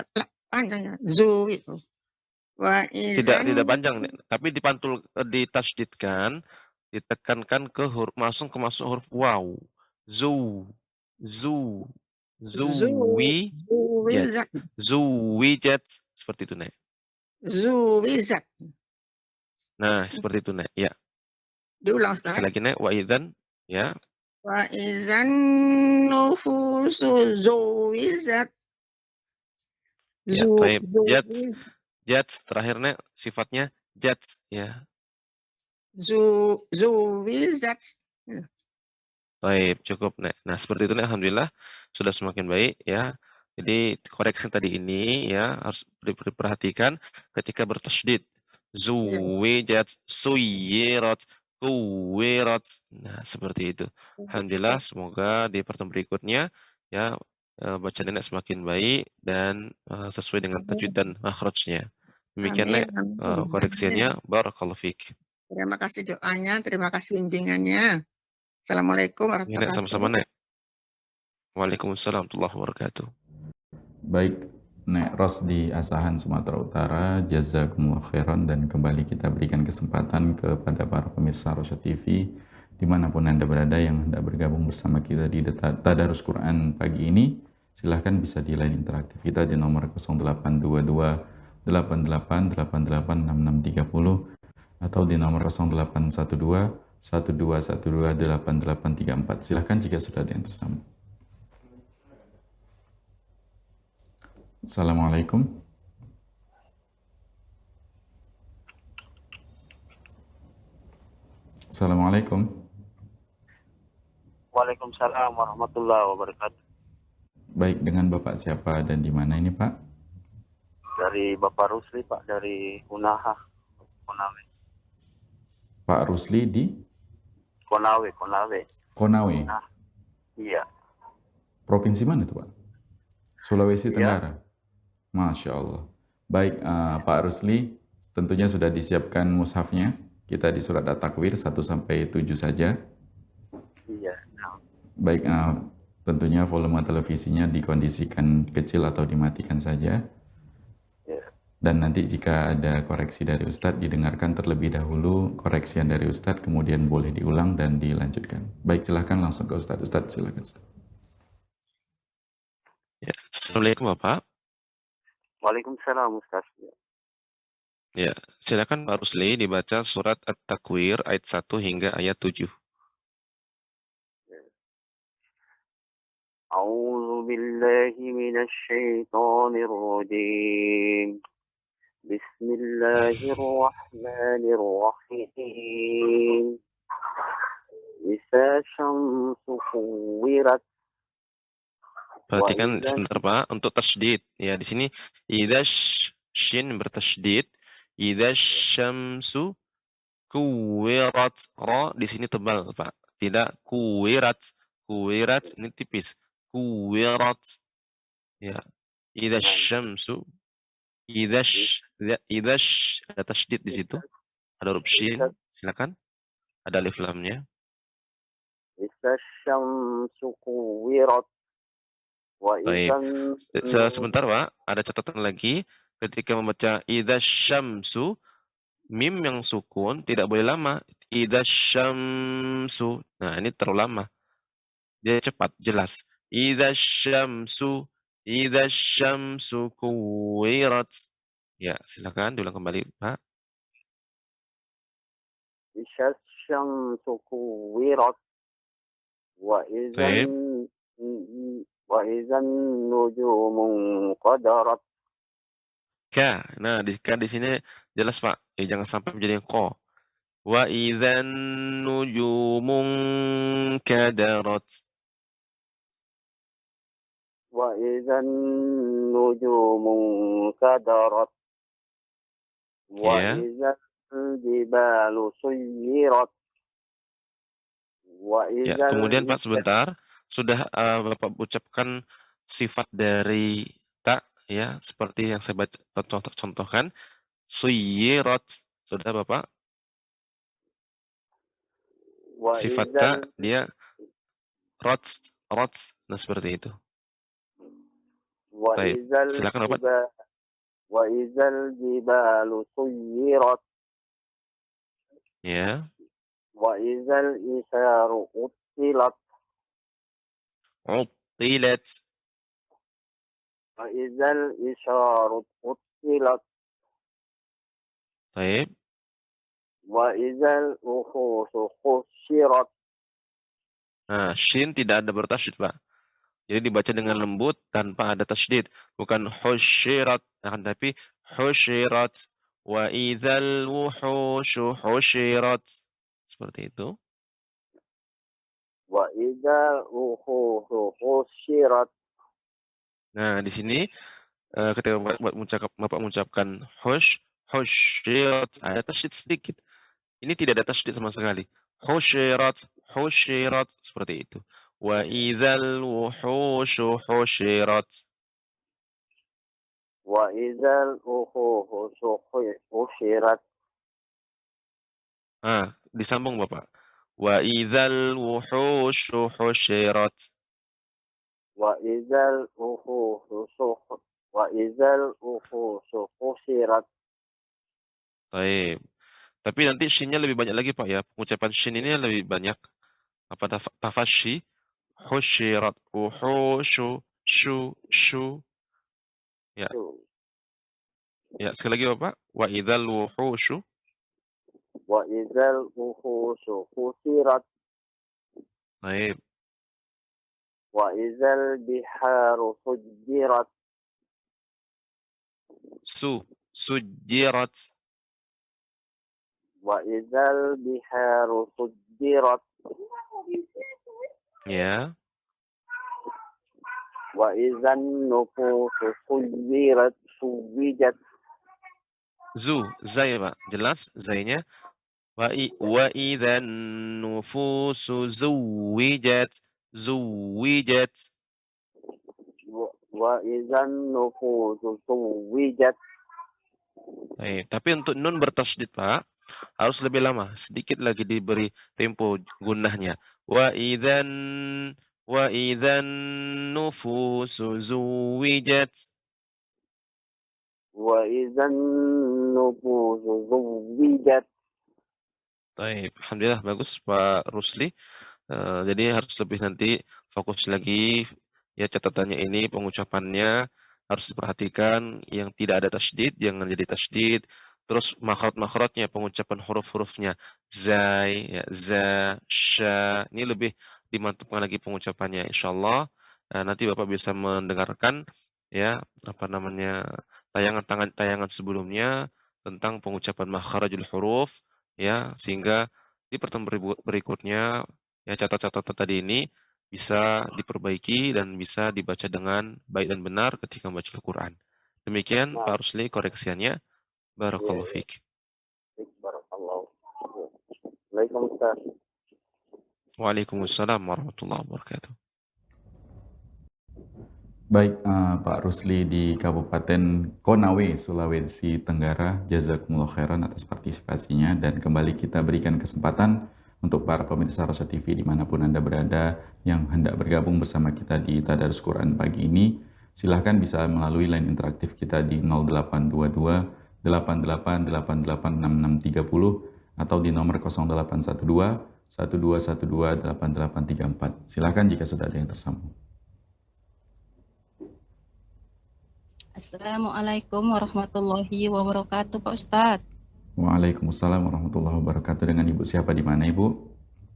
[SPEAKER 6] panjangnya. Zuwi. Wa
[SPEAKER 3] Tidak
[SPEAKER 6] izan
[SPEAKER 3] panjang, Nek. Tapi ditasydidkan, ditekankan ke huruf langsung ke masuk huruf waw. Zu, zu, zuwijat,
[SPEAKER 6] zuwijat.
[SPEAKER 3] zuwijat, seperti itu, Nek.
[SPEAKER 6] Zuwijat.
[SPEAKER 3] Nah, seperti itu, Nek. Ya,
[SPEAKER 6] Diulang, Ustaz.
[SPEAKER 3] sekali lagi, Nek. Wa idzan, ya.
[SPEAKER 6] Wa izan nufusu zuwijat.
[SPEAKER 3] Ya, baik. Jat, terakhir, Nek, sifatnya jat, ya.
[SPEAKER 6] Zuwijat.
[SPEAKER 3] Baik, cukup, Nek. Nah, seperti itu, Nek. Alhamdulillah sudah semakin baik, ya. Jadi koreksi tadi ini ya harus diperhatikan ketika bertasydid. Zuwijat, suyirat, kuwirat. Nah, seperti itu. Alhamdulillah, semoga di pertemuan berikutnya ya baca Nek semakin baik dan sesuai dengan tajwid dan makhrajnya. Demikian, Nek, koreksinya. Barakallahu fiik.
[SPEAKER 6] Terima kasih doanya, terima kasih bimbingannya. Assalamualaikum
[SPEAKER 3] Ya, Nek,
[SPEAKER 6] warahmatullahi
[SPEAKER 3] sama-sama,
[SPEAKER 6] wabarakatuh.
[SPEAKER 3] Nek. Waalaikumsalam warahmatullahi wabarakatuh.
[SPEAKER 2] Baik, Nek Ros di Asahan, Sumatera Utara, jazakumullah khairan, dan kembali kita berikan kesempatan kepada para pemirsa Rosyad TV dimanapun Anda berada yang hendak bergabung bersama kita di Tadarus Quran pagi ini. Silahkan bisa di line interaktif kita di nomor 0822 88886630 atau di nomor 0812 12128834. Silahkan jika sudah ada yang tersambung. Assalamualaikum. Assalamualaikum.
[SPEAKER 7] Waalaikumsalam warahmatullahi wabarakatuh.
[SPEAKER 2] Baik, dengan Bapak siapa dan di mana ini, Pak?
[SPEAKER 7] Dari Bapak Rusli, Pak, dari Unaha, Konawe.
[SPEAKER 2] Pak Rusli di
[SPEAKER 7] Konawe.
[SPEAKER 2] Konawe.
[SPEAKER 7] Nah, iya.
[SPEAKER 2] Provinsi mana itu, Pak? Sulawesi Tenggara. Masya Allah. Baik, Pak Rusli, tentunya sudah disiapkan mushafnya. Kita di surat At-Takwir 1-7 saja.
[SPEAKER 7] Iya.
[SPEAKER 2] Baik, tentunya volume televisinya dikondisikan kecil atau dimatikan saja.
[SPEAKER 7] Iya.
[SPEAKER 2] Dan nanti jika ada koreksi dari Ustadz, didengarkan terlebih dahulu koreksian dari Ustadz, kemudian boleh diulang dan dilanjutkan. Baik, silahkan langsung ke Ustadz. Ustadz, silahkan.
[SPEAKER 3] Ya, Assalamualaikum, Bapak.
[SPEAKER 7] Waalaikumsalam, Ustaz.
[SPEAKER 3] Ya, silakan Pak Rusli dibaca surat At-Takwir ayat 1 hingga ayat 7.
[SPEAKER 7] A'udzu billahi minasy syaithanir rajim. Bismillahirrahmanirrahim. Idza syamsu kuwirat.
[SPEAKER 3] Perhatikan sebentar, Pak, untuk tasydid. Ya, di sini idza shin bertasydid, idza syamsu kuwirat. Ra di sini tebal, Pak. Tidak kuwirat. Kuwirat ini tipis. Kuwirat. Ya. Idza syamsu idza ada tasydid di situ. Ada huruf shin. Silakan. Ada alif lamnya.
[SPEAKER 7] Idza syamsu kuwirat.
[SPEAKER 3] Baik. Sebentar, Pak. Ada catatan lagi. Ketika membaca idza syamsu, mim yang sukun tidak boleh lama. Idza syamsu. Nah, ini terlalu lama. Dia cepat, jelas. Idza syamsu kuwirat. Ya, silakan diulang kembali, Pak.
[SPEAKER 7] Idza syamsu kuwirat. Wa idzan nujumu qadarat.
[SPEAKER 3] Ka. Nah, di sini jelas, Pak. Jangan sampai menjadi ko. Wa idzan nujumun kadarat.
[SPEAKER 7] Wa idzan nujumu kadarat. Wa idzal jibalu suyirat.
[SPEAKER 3] Ya, kemudian Pak sebentar. Sudah Bapak ucapkan sifat dari ta, ya, seperti yang saya contohkan. Suyirat. Sudah Bapak?
[SPEAKER 7] Wa
[SPEAKER 3] Sifat ta
[SPEAKER 7] izal
[SPEAKER 3] dia rots, rots. Nah, seperti itu.
[SPEAKER 7] wa
[SPEAKER 3] Baik.
[SPEAKER 7] izal
[SPEAKER 3] Silakan Bapak.
[SPEAKER 7] jiba wa izal jibalu suyirat
[SPEAKER 3] Ya.
[SPEAKER 7] wa izal isaru utilat
[SPEAKER 3] Utilat.
[SPEAKER 7] wa izal isaru utilat
[SPEAKER 3] Baik.
[SPEAKER 7] wa izal ukhusu khusyirat.
[SPEAKER 3] Nah, shin tidak ada bertasydid, Pak. Jadi dibaca dengan lembut tanpa ada tasydid, bukan husyirat, akan tapi husyirat wa idzal wuhusyu husyirat. Seperti itu.
[SPEAKER 7] Wa izal ukhusu khusyirat.
[SPEAKER 3] Nah, di sini ketika Bapak mengucapkan husyirat ada tasydid sedikit. Ini tidak ada tasydid sama sekali. Husyirat, husyirat seperti itu. Wa idzal wuhusyu husyirat.
[SPEAKER 7] Wa izal ukhusu khusyirat.
[SPEAKER 3] Disambung Bapak. Wa idzal wuhusyu husyirat.
[SPEAKER 7] Wa izal ukhusu khusyirat.
[SPEAKER 3] Baik. Tapi nanti shin-nya lebih banyak lagi Pak ya. Pengucapan shin ini lebih banyak. Apa tafasyi? Husyirat, wuhusyu, shu. Ya. Ya, sekali lagi Bapak. Wa idzal wuhusyu.
[SPEAKER 7] Wa izal ukhusu khusyirat.
[SPEAKER 3] Baik.
[SPEAKER 7] Wa izal biharu sujjirat.
[SPEAKER 3] Sujirat.
[SPEAKER 7] Wa izal biharu sujjirat.
[SPEAKER 3] Ya.
[SPEAKER 7] Wa izan nufusu suwijat.
[SPEAKER 3] Zai Pak. Jelas zainya. Wa idzan nufusu zuwijat.
[SPEAKER 7] Wa izan nufusu suwijat.
[SPEAKER 3] Baik. Tapi untuk nun bertasydid Pak, harus lebih lama. Sedikit lagi diberi tempo gunnahnya. Wa idzan nufusu zuwijat.
[SPEAKER 7] Wa izan nufusu suwijat.
[SPEAKER 3] Baik. Alhamdulillah bagus Pak Rusli. Jadi harus lebih nanti fokus lagi ya catatannya ini pengucapannya harus diperhatikan yang tidak ada tasydid jangan jadi tasydid. Terus makhraj-makhrajnya pengucapan huruf-hurufnya zai ya za sya ini lebih dimantapkan lagi pengucapannya insyaallah. Nanti Bapak bisa mendengarkan ya apa namanya tayangan sebelumnya tentang pengucapan makhrajul huruf ya sehingga di pertemuan berikutnya ya catatan tadi ini bisa diperbaiki dan bisa dibaca dengan baik dan benar ketika membaca Al-Quran. Demikian Pak Rusli koreksiannya. Barakallahu fiik.
[SPEAKER 7] Barakallahu. Waalaikumsalam.
[SPEAKER 3] Waalaikumsalam warahmatullahi wabarakatuh.
[SPEAKER 2] Baik, Pak Rusli di Kabupaten Konawe, Sulawesi Tenggara, jazakumullah khairan atas partisipasinya dan kembali kita berikan kesempatan untuk para pemirsa Rosyad TV dimanapun Anda berada yang hendak bergabung bersama kita di Tadarus Quran pagi ini, silahkan bisa melalui line interaktif kita di 0822 88886630 atau di nomor 0812 1212 8834. Silahkan jika sudah ada yang tersambung.
[SPEAKER 8] Assalamualaikum warahmatullahi wabarakatuh, Pak Ustadz.
[SPEAKER 2] Waalaikumsalam warahmatullahi wabarakatuh. Dengan Ibu siapa di mana, Ibu?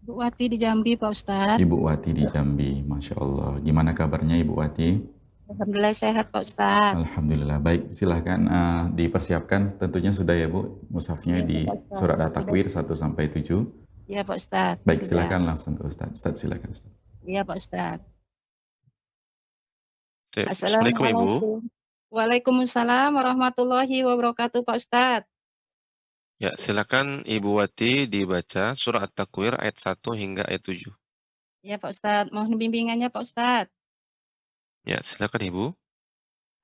[SPEAKER 8] Bu Wati di Jambi, Pak Ustadz.
[SPEAKER 2] Ibu Wati di Jambi, Masya Allah. Gimana kabarnya Ibu Wati?
[SPEAKER 8] Alhamdulillah sehat, Pak Ustadz.
[SPEAKER 2] Alhamdulillah. Baik, silahkan dipersiapkan. Tentunya sudah ya, Bu. Mushafnya di surat At-Takwir 1-7.
[SPEAKER 8] Iya, Pak Ustadz.
[SPEAKER 2] Baik, silahkan langsung ke Ustadz. Ustadz, silahkan.
[SPEAKER 8] Iya, Pak Ustadz.
[SPEAKER 3] Assalamualaikum, Ibu.
[SPEAKER 8] Waalaikumsalam warahmatullahi wabarakatuh, Pak Ustadz.
[SPEAKER 3] Ya, silakan Ibu Wati dibaca surah At-Takwir ayat 1 hingga ayat 7.
[SPEAKER 8] Ya, Pak Ustadz. Mohon bimbingannya, Pak Ustadz.
[SPEAKER 3] Ya, silakan Ibu.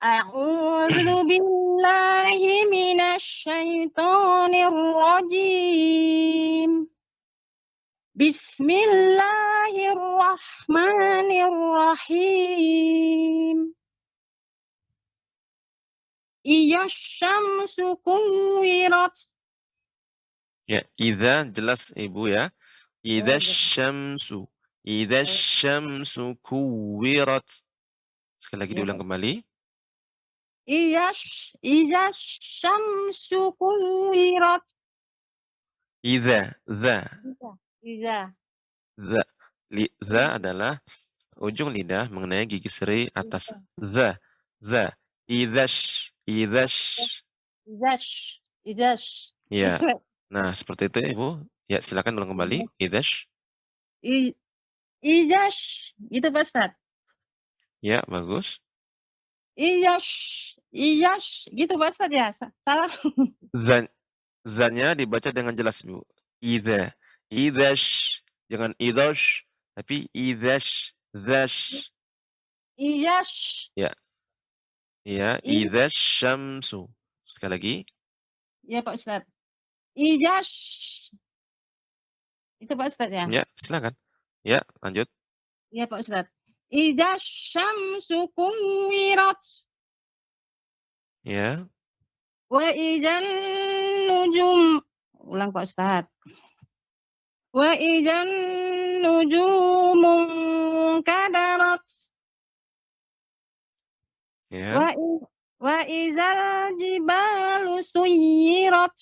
[SPEAKER 8] A'udzu billahi billahi minasyaitonir rajim. Bismillahirrahmanirrahim. Iyasyamsu kuwirat.
[SPEAKER 3] Ya, idza jelas Ibu ya. Idza syamsu. Idza syamsu kuwirat. Sekali lagi diulang kembali.
[SPEAKER 8] Iyasyamsu kuwirat.
[SPEAKER 3] Idza, za.
[SPEAKER 8] Iza.
[SPEAKER 3] Za adalah ujung lidah mengenai gigi seri atas. Za. Idzash. Ya. Nah, seperti itu Ibu. Ya, silakan ulang kembali. Idzash.
[SPEAKER 8] Iyash. Itu Pak Ustaz.
[SPEAKER 3] Ya, bagus.
[SPEAKER 8] Iyash. Gitu Pak Ustaz ya. Salah.
[SPEAKER 3] Zannya dibaca dengan jelas, Bu. Idzash. Jangan idzash, tapi idzash. Zash.
[SPEAKER 8] Iyash.
[SPEAKER 3] Ya. Ya, idzash syamsu. Sekali lagi.
[SPEAKER 8] Ya Pak Ustaz. Iyash. Itu Pak Ustaz ya.
[SPEAKER 3] Ya, silakan. Ya, lanjut.
[SPEAKER 8] Ya Pak Ustaz. Iyash syamsu kuwirat.
[SPEAKER 3] Ya.
[SPEAKER 8] Wa idzan nujum. Ulang Pak Ustaz. Wa idzan nujumun kadarat.
[SPEAKER 3] Ya.
[SPEAKER 8] Wa idzal jibalu suyirat.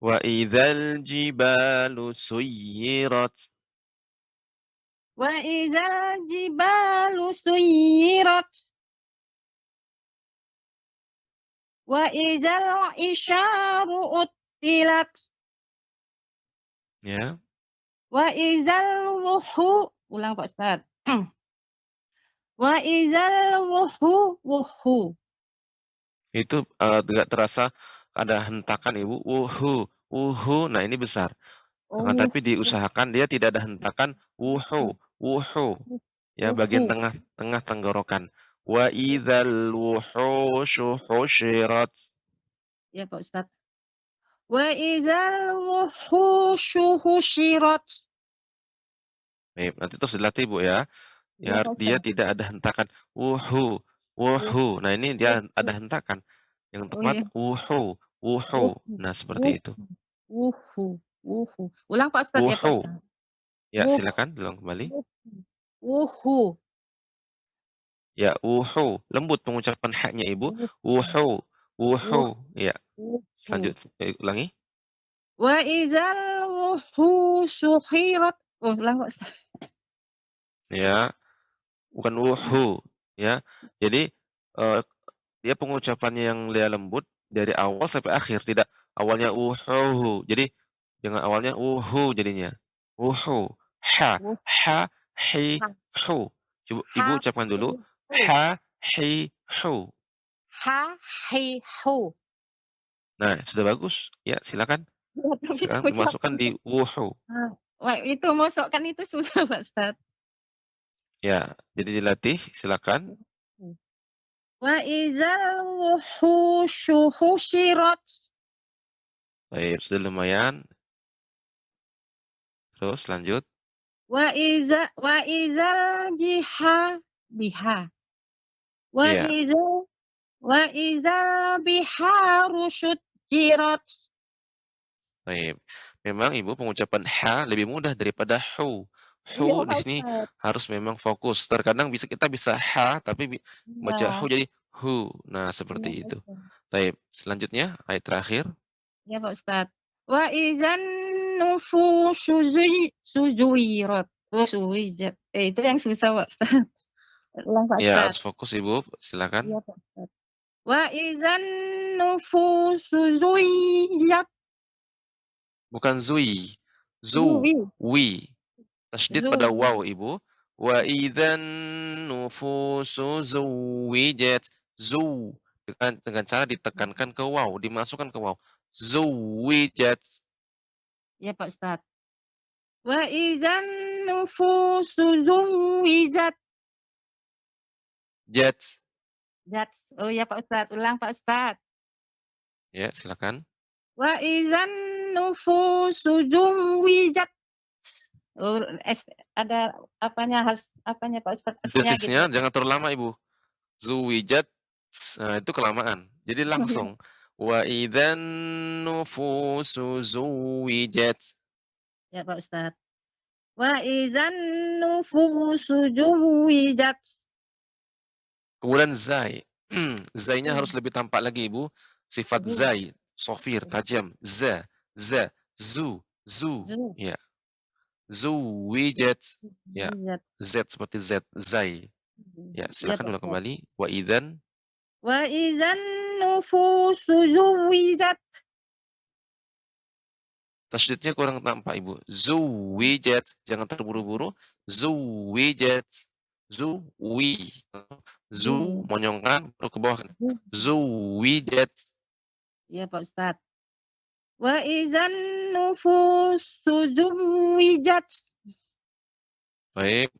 [SPEAKER 3] Wa idzal jibalu suyirat.
[SPEAKER 8] Wa idzal jibalu suyirat. Wa idzal isyaru uttilat.
[SPEAKER 3] Ya.
[SPEAKER 8] Wa idzal wuhu. Ulang Pak Ustaz. Wa idzal wuhu.
[SPEAKER 3] Itu tidak terasa ada hentakan Ibu. Wuhu. Nah, ini besar. Akan tapi diusahakan dia tidak ada hentakan wuhu. Ya, bagian tengah tenggorokan. Wa idzal wuhushu husyirat.
[SPEAKER 8] Ya Pak Ustaz. Wa idzal wuhushu husyirat.
[SPEAKER 3] Baik, nanti terus dilatih Bu ya. Ya, dia tidak ada hentakan wuhu. Nah, ini dia ada hentakan. Yang tepat wuhu. Nah, seperti itu.
[SPEAKER 8] Wuhu. Ulang Pak Ustaz ya Pak Ustaz.
[SPEAKER 3] Ya, silakan ulang kembali.
[SPEAKER 8] Wuhu.
[SPEAKER 3] Ya, wuhu. Lembut pengucapan haknya Ibu. Wuhu. Ya. Selanjutnya ulangi.
[SPEAKER 8] Wa idzal wuhushu hirat. Ulang Pak Ustaz.
[SPEAKER 3] Ya. Bukan wuhu, ya. Jadi dia pengucapannya yang dia lembut dari awal sampai akhir, tidak awalnya wuhu. Jadi jangan awalnya wuhu jadinya. Wuhu. Ha, hi, hu. Coba Ibu ucapkan dulu. Ha, hi, hu.
[SPEAKER 8] Ha, hi, hu.
[SPEAKER 3] Nah, sudah bagus. Ya, silakan. Sekarang dimasukkan di wuhu.
[SPEAKER 8] Wah, itu masukkan itu susah Pak Ustaz.
[SPEAKER 3] Ya, jadi dilatih, silakan.
[SPEAKER 8] Wa idzal wuhushu husyirat.
[SPEAKER 3] Baik, sudah lumayan. Terus lanjut.
[SPEAKER 8] Wa idzal biha. Wa idzal biharu syujjirat.
[SPEAKER 3] Baik. Memang Ibu pengucapan ha lebih mudah daripada hu. Di sini harus memang fokus. Terkadang kita bisa ha tapi baca hu jadi hu. Nah, seperti itu. Baik, selanjutnya ayat terakhir.
[SPEAKER 8] Ya Pak Ustaz. Wa idzan nufushu sujuwirat. Suwijat. Itu yang susah Pak Ustaz. Ulang Pak Ustaz.
[SPEAKER 3] Ya, harus fokus Ibu. Silakan.
[SPEAKER 8] Iya Pak Ustaz. Wa idzan nufusu zuwijat.
[SPEAKER 3] Bukan zui. Wi. Tasydid pada waw Ibu. Wa idzan nufusu zuwijat. Dengan cara ditekankan ke waw, dimasukkan ke waw. Zuwijat.
[SPEAKER 8] Ya Pak Ustaz. Wa idzan nufusu zuwijat. Zats. Oh ya Pak Ustadz, ulang Pak Ustadz.
[SPEAKER 3] Ya, silakan.
[SPEAKER 8] Wa idzan nufusu zuwijat. Oh, ada apanya Pak Ustadz, S-nya gitu.
[SPEAKER 3] Desisnya jangan terlalu lama, Ibu. Zuwijat, nah itu kelamaan. Jadi langsung. Wa idzan nufusu zuwijat.
[SPEAKER 8] Ya Pak Ustadz. Wa idzan nufusu zuwijat.
[SPEAKER 3] Kemudian zai. Zainya harus lebih tampak lagi, Ibu. Sifat
[SPEAKER 8] Zu.
[SPEAKER 3] zai, sofir, tajam. Za, zu.
[SPEAKER 8] Zu.
[SPEAKER 3] Ya. Zuwijat. Ya.
[SPEAKER 8] Zuwijat.
[SPEAKER 3] Z seperti Z, zai. Ya,
[SPEAKER 8] Ya
[SPEAKER 3] silakan
[SPEAKER 8] Pak
[SPEAKER 3] ulang
[SPEAKER 8] Ustadz.
[SPEAKER 3] kembali. Wa idzan.
[SPEAKER 8] Wa idzan nufusu zuwijat.
[SPEAKER 3] Tasydidnya kurang tampak, Ibu. Zuwijat. Jangan terburu-buru. Zuwijat. Zuwi. Zu, monyongkan, baru ke bawah. Zuwijat.
[SPEAKER 8] Ya Pak Ustadz. Wa idzan nufusu zuwijat.
[SPEAKER 3] Baik.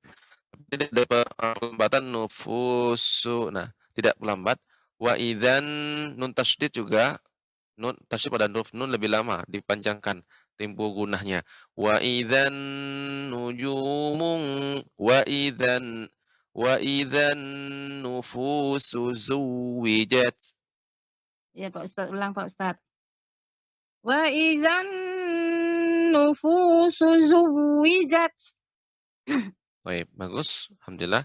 [SPEAKER 3] Tidak ada pelambatan nufusu. Nah, tidak melambat. Wa idzan, nun tasydid juga. Nun tasydid pada huruf nun lebih lama, dipanjangkan tempo gunahnya. Wa idzan nujumun wa idzan nufusu zuwijat.
[SPEAKER 8] Ya Pak Ustadz, ulang Pak Ustadz. Wa idzan nufusu zuwijat.
[SPEAKER 3] Baik, bagus. Alhamdulillah.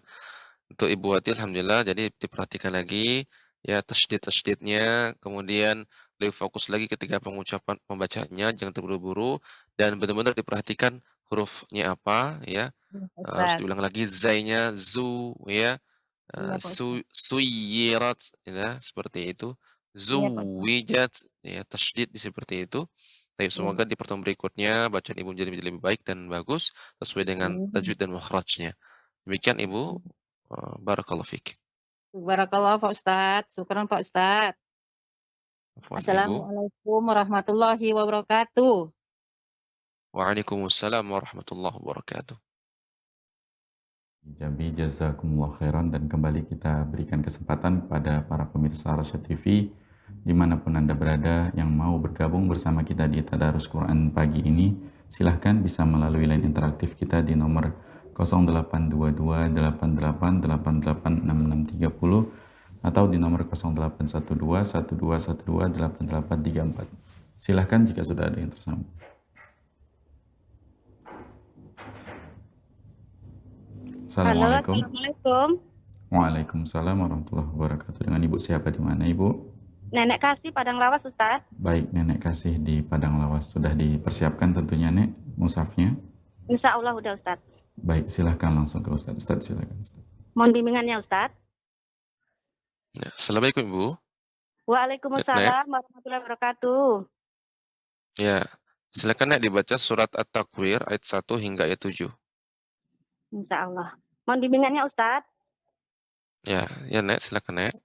[SPEAKER 3] Untuk Ibu Wati, alhamdulillah. Jadi diperhatikan lagi ya tasydid-tasydidnya, kemudian lebih fokus lagi ketika pengucapan pembacanya, jangan terburu-buru dan benar-benar diperhatikan hurufnya apa ya. Harus diulang lagi zainya zu ya. Suyirat ya, seperti itu. Zuwijat ya, tasydid seperti itu. Baik, semoga di pertemuan berikutnya bacaan Ibu menjadi lebih baik dan bagus sesuai dengan tajwid dan makhrajnya. Demikian Ibu. Barakallahu fiik.
[SPEAKER 8] Barakallahu Pak Ustadz. Syukran Pak Ustadz.
[SPEAKER 3] Afwan, Ibu.
[SPEAKER 8] Assalamualaikum warahmatullahi wabarakatuh.
[SPEAKER 3] Waalaikumsalam warahmatullahi wabarakatuh.
[SPEAKER 2] Jambi, jazakumullah khairan, dan kembali kita berikan kesempatan kepada para pemirsa Rasyad TV dimanapun Anda berada yang mau bergabung bersama kita di Tadarus Quran pagi ini. Silahkan bisa melalui line interaktif kita di nomor 0822 88886630 atau di nomor 0812 1212 8834. Silahkan jika sudah ada yang tersambung. Assalamualaikum.
[SPEAKER 9] Halo, Assalamualaikum.
[SPEAKER 2] Waalaikumsalam warahmatullahi wabarakatuh. Dengan Ibu siapa di mana, Ibu?
[SPEAKER 9] Nenek Kasih Padang Lawas, Ustaz.
[SPEAKER 2] Baik, Nenek Kasih di Padang Lawas. Sudah dipersiapkan tentunya, Nek, mushafnya?
[SPEAKER 9] Insya Allah udah, Ustaz.
[SPEAKER 2] Baik, silahkan langsung ke Ustaz. Ustaz, silahkan. Ustaz.
[SPEAKER 9] Mohon bimbingannya, Ustaz.
[SPEAKER 3] Ya, Assalamualaikum Ibu.
[SPEAKER 9] Waalaikumsalam warahmatullahi wabarakatuh.
[SPEAKER 3] Ya, silakan Nek dibaca surat At-Takwir ayat 1 hingga ayat 7.
[SPEAKER 9] Insya Allah. Mohon bimbingannya, Ustaz.
[SPEAKER 3] Ya, Nek, silakan Nek.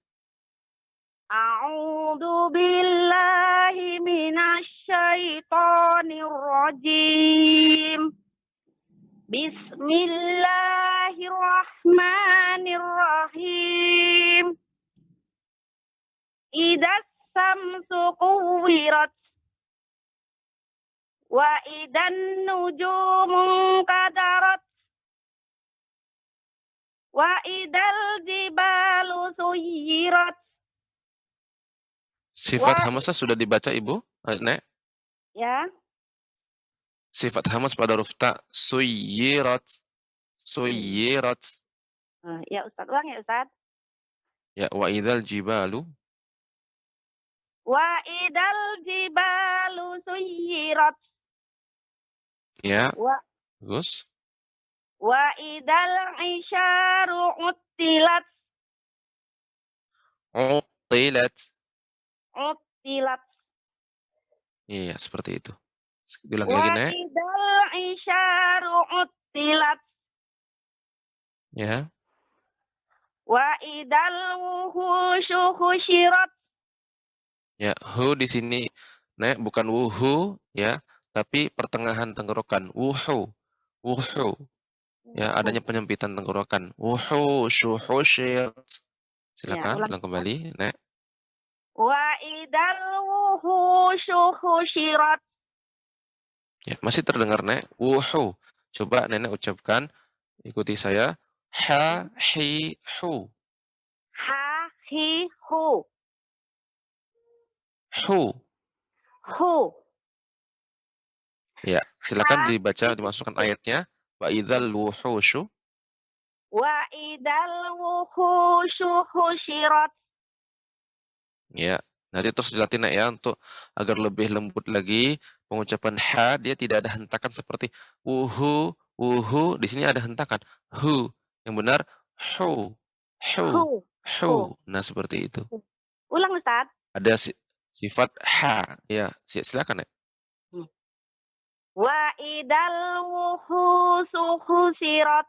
[SPEAKER 9] A'udzu billahi minasyaitonir rajim. Bismillahirrahmanirrahim. Idzas samsu kuwirat wa idan nujumu kadarat wa idal jibalu suyirat.
[SPEAKER 3] Sifat hamasah sudah dibaca Ibu, Nek?
[SPEAKER 9] Ya.
[SPEAKER 3] Sifat hamas pada huruf ta, suyirat. Suyirat.
[SPEAKER 9] Ya Ustaz, ulang ya Ustaz.
[SPEAKER 3] Ya, wa idal jibalu.
[SPEAKER 9] Wa idal jibalu suyirat.
[SPEAKER 3] Ya. Bagus.
[SPEAKER 9] Wa idal isyaru uttilat.
[SPEAKER 3] Uttilat.
[SPEAKER 9] Uttilat.
[SPEAKER 3] Iya, seperti itu. Ulang lagi, Nek.
[SPEAKER 9] Wa idal isyaru uttilat.
[SPEAKER 3] Ya.
[SPEAKER 9] Wa idal wuhusyu husyirat.
[SPEAKER 3] Ya, hu di sini, Nek, bukan wuhu, ya, tapi pertengahan tenggorokan. Wuhu. Wuhu. Ya, adanya penyempitan tenggorokan. Wuhu, syuhusyirat. Silakan
[SPEAKER 9] ulang.
[SPEAKER 3] ulang kembali, Nek.
[SPEAKER 9] Wa idal wuhusyu husyirat.
[SPEAKER 3] Ya, masih terdengar, Nek. Wuhu. Coba Nenek ucapkan, ikuti saya. Ha, hi, hu.
[SPEAKER 9] Ha hi hu.
[SPEAKER 3] Hu.
[SPEAKER 9] Hu.
[SPEAKER 3] Ya, silakan
[SPEAKER 9] Ha
[SPEAKER 3] dibaca, dimasukkan ayatnya. Wa idzal wuhusyu.
[SPEAKER 9] wa idal wuhusyu husyirat.
[SPEAKER 3] Ya, nanti terus dilatih, Nek, ya, untuk agar lebih lembut lagi pengucapan ha, dia tidak ada hentakan seperti wuhu, wuhu. Di sini ada hentakan. Hu. Yang benar hu, hu,
[SPEAKER 9] Hu.
[SPEAKER 3] hu.
[SPEAKER 9] Hu.
[SPEAKER 3] Nah, seperti itu.
[SPEAKER 9] Ulang Ustaz.
[SPEAKER 3] Ada sifat ha. Ya, silakan, Nek.
[SPEAKER 9] Wa idal wuhusu husyirat.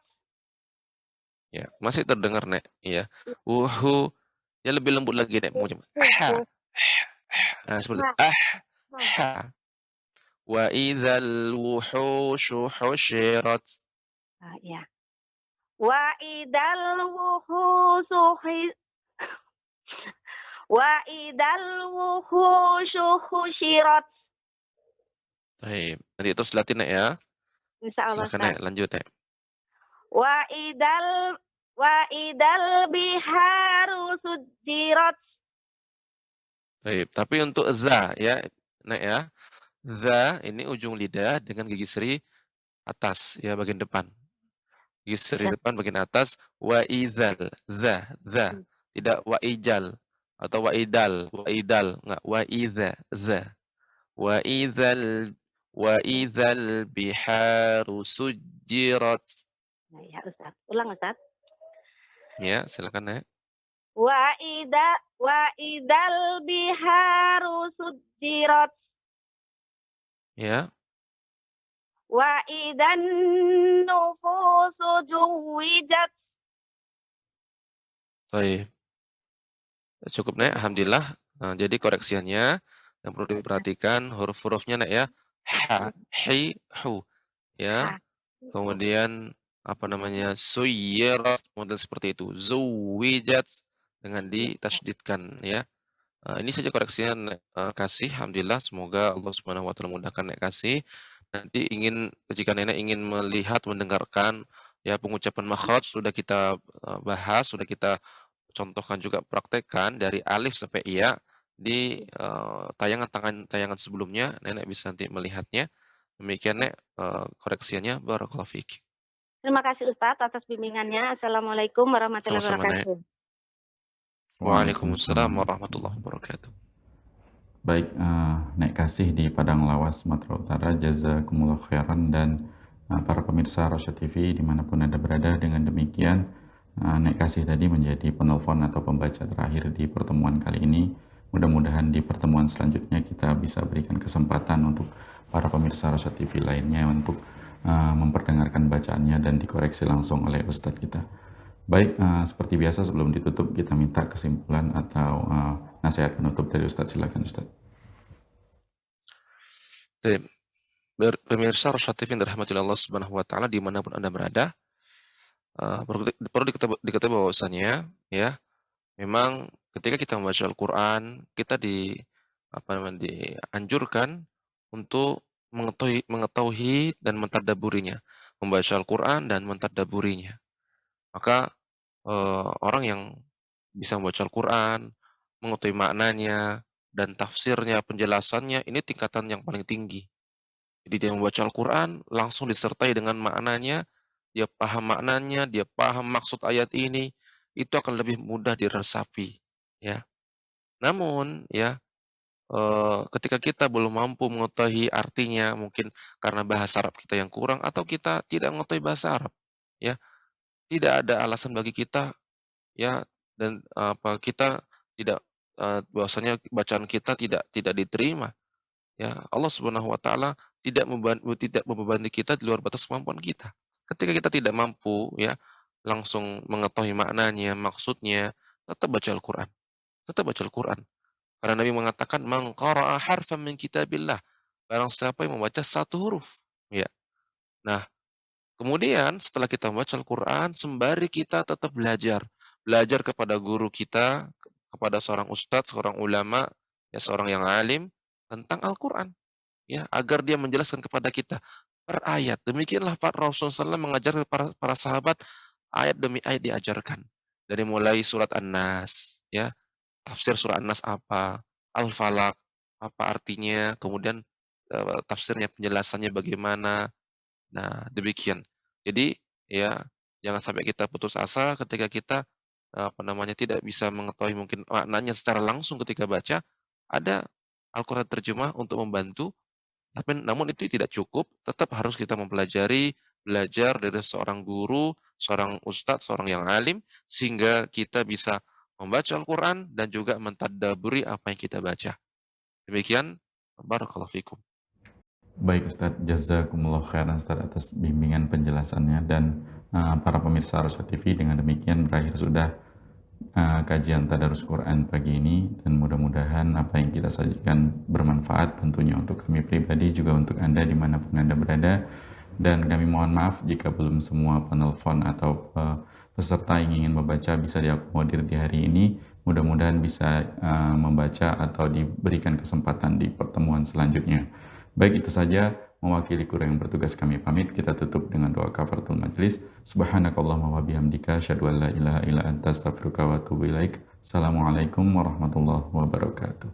[SPEAKER 3] Ya, masih terdengar, Nek. Ya. Wuhu. Ya lebih lembut lagi, Nek, mengucapkan ha. Nah, seperti ha. Wa idzal wuhusyu husyirat.
[SPEAKER 9] Ya. Wa idal wuhusu wa idal wuhusyu husyirat.
[SPEAKER 3] Baik, nanti terus dilatih, Nek, ya.
[SPEAKER 9] Insyaallah
[SPEAKER 3] Silakan,
[SPEAKER 9] Ustaz.
[SPEAKER 3] Nek, lanjut, Nek.
[SPEAKER 9] Wa idal biharu sujirat.
[SPEAKER 3] Baik, tapi untuk za ya, Nek, ya. Za ini ujung lidah dengan gigi seri atas ya, bagian depan. Gigi seri depan bagian atas. Wa idzal, za. Tidak wa ijal atau wa idal, enggak, wa idza, za. Wa idzal biharu sujirat.
[SPEAKER 9] Nah, ya Ustaz. Ulang Ustaz.
[SPEAKER 3] Ya, silakan, Nek.
[SPEAKER 9] Wa idal biharu sujirat.
[SPEAKER 3] Ya.
[SPEAKER 9] Wa idan nufusu juwijat.
[SPEAKER 3] Baik. Cukup, Nek, alhamdulillah. Nah, jadi koreksiannya yang perlu diperhatikan huruf-hurufnya, Nek, ya. Ha, hi, hu. Ya. Kemudian apa namanya? Suyirat, model seperti itu. Zuwijat dengan ditasydidkan, ya. Ini saja koreksinya, Nek, kasih. Alhamdulillah, semoga Allah Subhanahu wa taala mudahkan Nek kasih. Nanti jika Nenek ingin melihat, mendengarkan ya pengucapan makhraj sudah kita bahas, sudah kita contohkan juga praktekkan dari alif sampai iya di tayangan sebelumnya. Nenek bisa nanti melihatnya. Demikian, Nek, koreksiannya. Barakallahu fiik.
[SPEAKER 9] Terima kasih Ustaz atas bimbingannya. Assalamualaikum warahmatullahi
[SPEAKER 3] Sama-sama, Nek.
[SPEAKER 9] wabarakatuh.
[SPEAKER 3] Waalaikumsalam warahmatullahi wabarakatuh.
[SPEAKER 2] Baik, Nek Kasih di Padang Lawas, Sumatera Utara, jazakumullah khairan, dan para pemirsa Rosyad TV dimanapun Anda berada. Dengan demikian, Nek Kasih tadi menjadi penelpon atau pembaca terakhir di pertemuan kali ini. Mudah-mudahan di pertemuan selanjutnya kita bisa berikan kesempatan untuk para pemirsa Rosyad TV lainnya untuk memperdengarkan bacaannya dan dikoreksi langsung oleh Ustadz kita. Baik, seperti biasa sebelum ditutup kita minta kesimpulan atau nasihat penutup dari Ustadz. Silakan Ustadz.
[SPEAKER 3] Pemirsa Rosyad TV yang dirahmati Allah Subhanahu wa taala dimanapun Anda berada, perlu diketahui bahwasanya ya, memang ketika kita membaca Al-Qur'an, kita dianjurkan untuk mengetahui dan mentadabburinya, membaca Al-Qur'an dan mentadabburinya. Maka orang yang bisa membaca Al-Qur'an, mengetahui maknanya dan tafsirnya, penjelasannya, ini tingkatan yang paling tinggi. Jadi dia membaca Al-Qur'an langsung disertai dengan maknanya, dia paham maknanya, dia paham maksud ayat ini, itu akan lebih mudah diresapi, ya. Namun ya, ketika kita belum mampu mengetahui artinya, mungkin karena bahasa Arab kita yang kurang atau kita tidak mengetahui bahasa Arab, ya, tidak ada alasan bagi kita, ya, dan kita tidak bahwasanya bacaan kita tidak diterima. Ya, Allah Subhanahu wa taala tidak membebani kita di luar batas kemampuan kita. Ketika kita tidak mampu ya, langsung mengetahui maknanya, maksudnya, tetap baca Al-Qur'an. Tetap baca Al-Qur'an. Karena Nabi mengatakan, "Man qara'a harfan min kitabillah." Barang siapa yang membaca satu huruf, ya. Nah, kemudian setelah kita membaca Al-Qur'an, sembari kita tetap belajar, belajar kepada guru kita, kepada seorang ustadz, seorang ulama, ya seorang yang alim tentang Al-Quran, ya agar dia menjelaskan kepada kita per ayat. Demikianlah Pak Rasulullah SAW mengajarkan para sahabat ayat demi ayat diajarkan. Dari mulai surat An-Nas, ya tafsir surat An-Nas apa, Al-Falaq apa artinya, kemudian tafsirnya, penjelasannya bagaimana. Nah, demikian. Jadi, ya jangan sampai kita putus asa ketika kita tidak bisa mengetahui mungkin maknanya secara langsung ketika baca. Ada Al-Quran terjemah untuk membantu, tapi namun itu tidak cukup, tetap harus kita mempelajari, belajar dari seorang guru, seorang ustadz, seorang yang alim, sehingga kita bisa membaca Al-Quran dan juga mentadabburi apa yang kita baca. Demikian, barakallahu fikum.
[SPEAKER 2] Baik Ustadz, jazakumullah khairan Ustadz atas bimbingan penjelasannya, dan para pemirsa Rosyad TV, dengan demikian berakhir sudah kajian Tadarus Quran pagi ini, dan mudah-mudahan apa yang kita sajikan bermanfaat tentunya untuk kami pribadi, juga untuk Anda dimanapun Anda berada. Dan kami mohon maaf jika belum semua penelpon atau peserta yang ingin membaca bisa diakomodir di hari ini. Mudah-mudahan bisa membaca atau diberikan kesempatan di pertemuan selanjutnya. Baik, itu saja mewakili kru yang bertugas kami pamit. Kita tutup dengan doa kafaratul majelis. Subhanakallahumma wa bihamdika asyhadu an la ilaha illa anta astaghfiruka wa atubu ilaik. Assalamualaikum warahmatullahi wabarakatuh.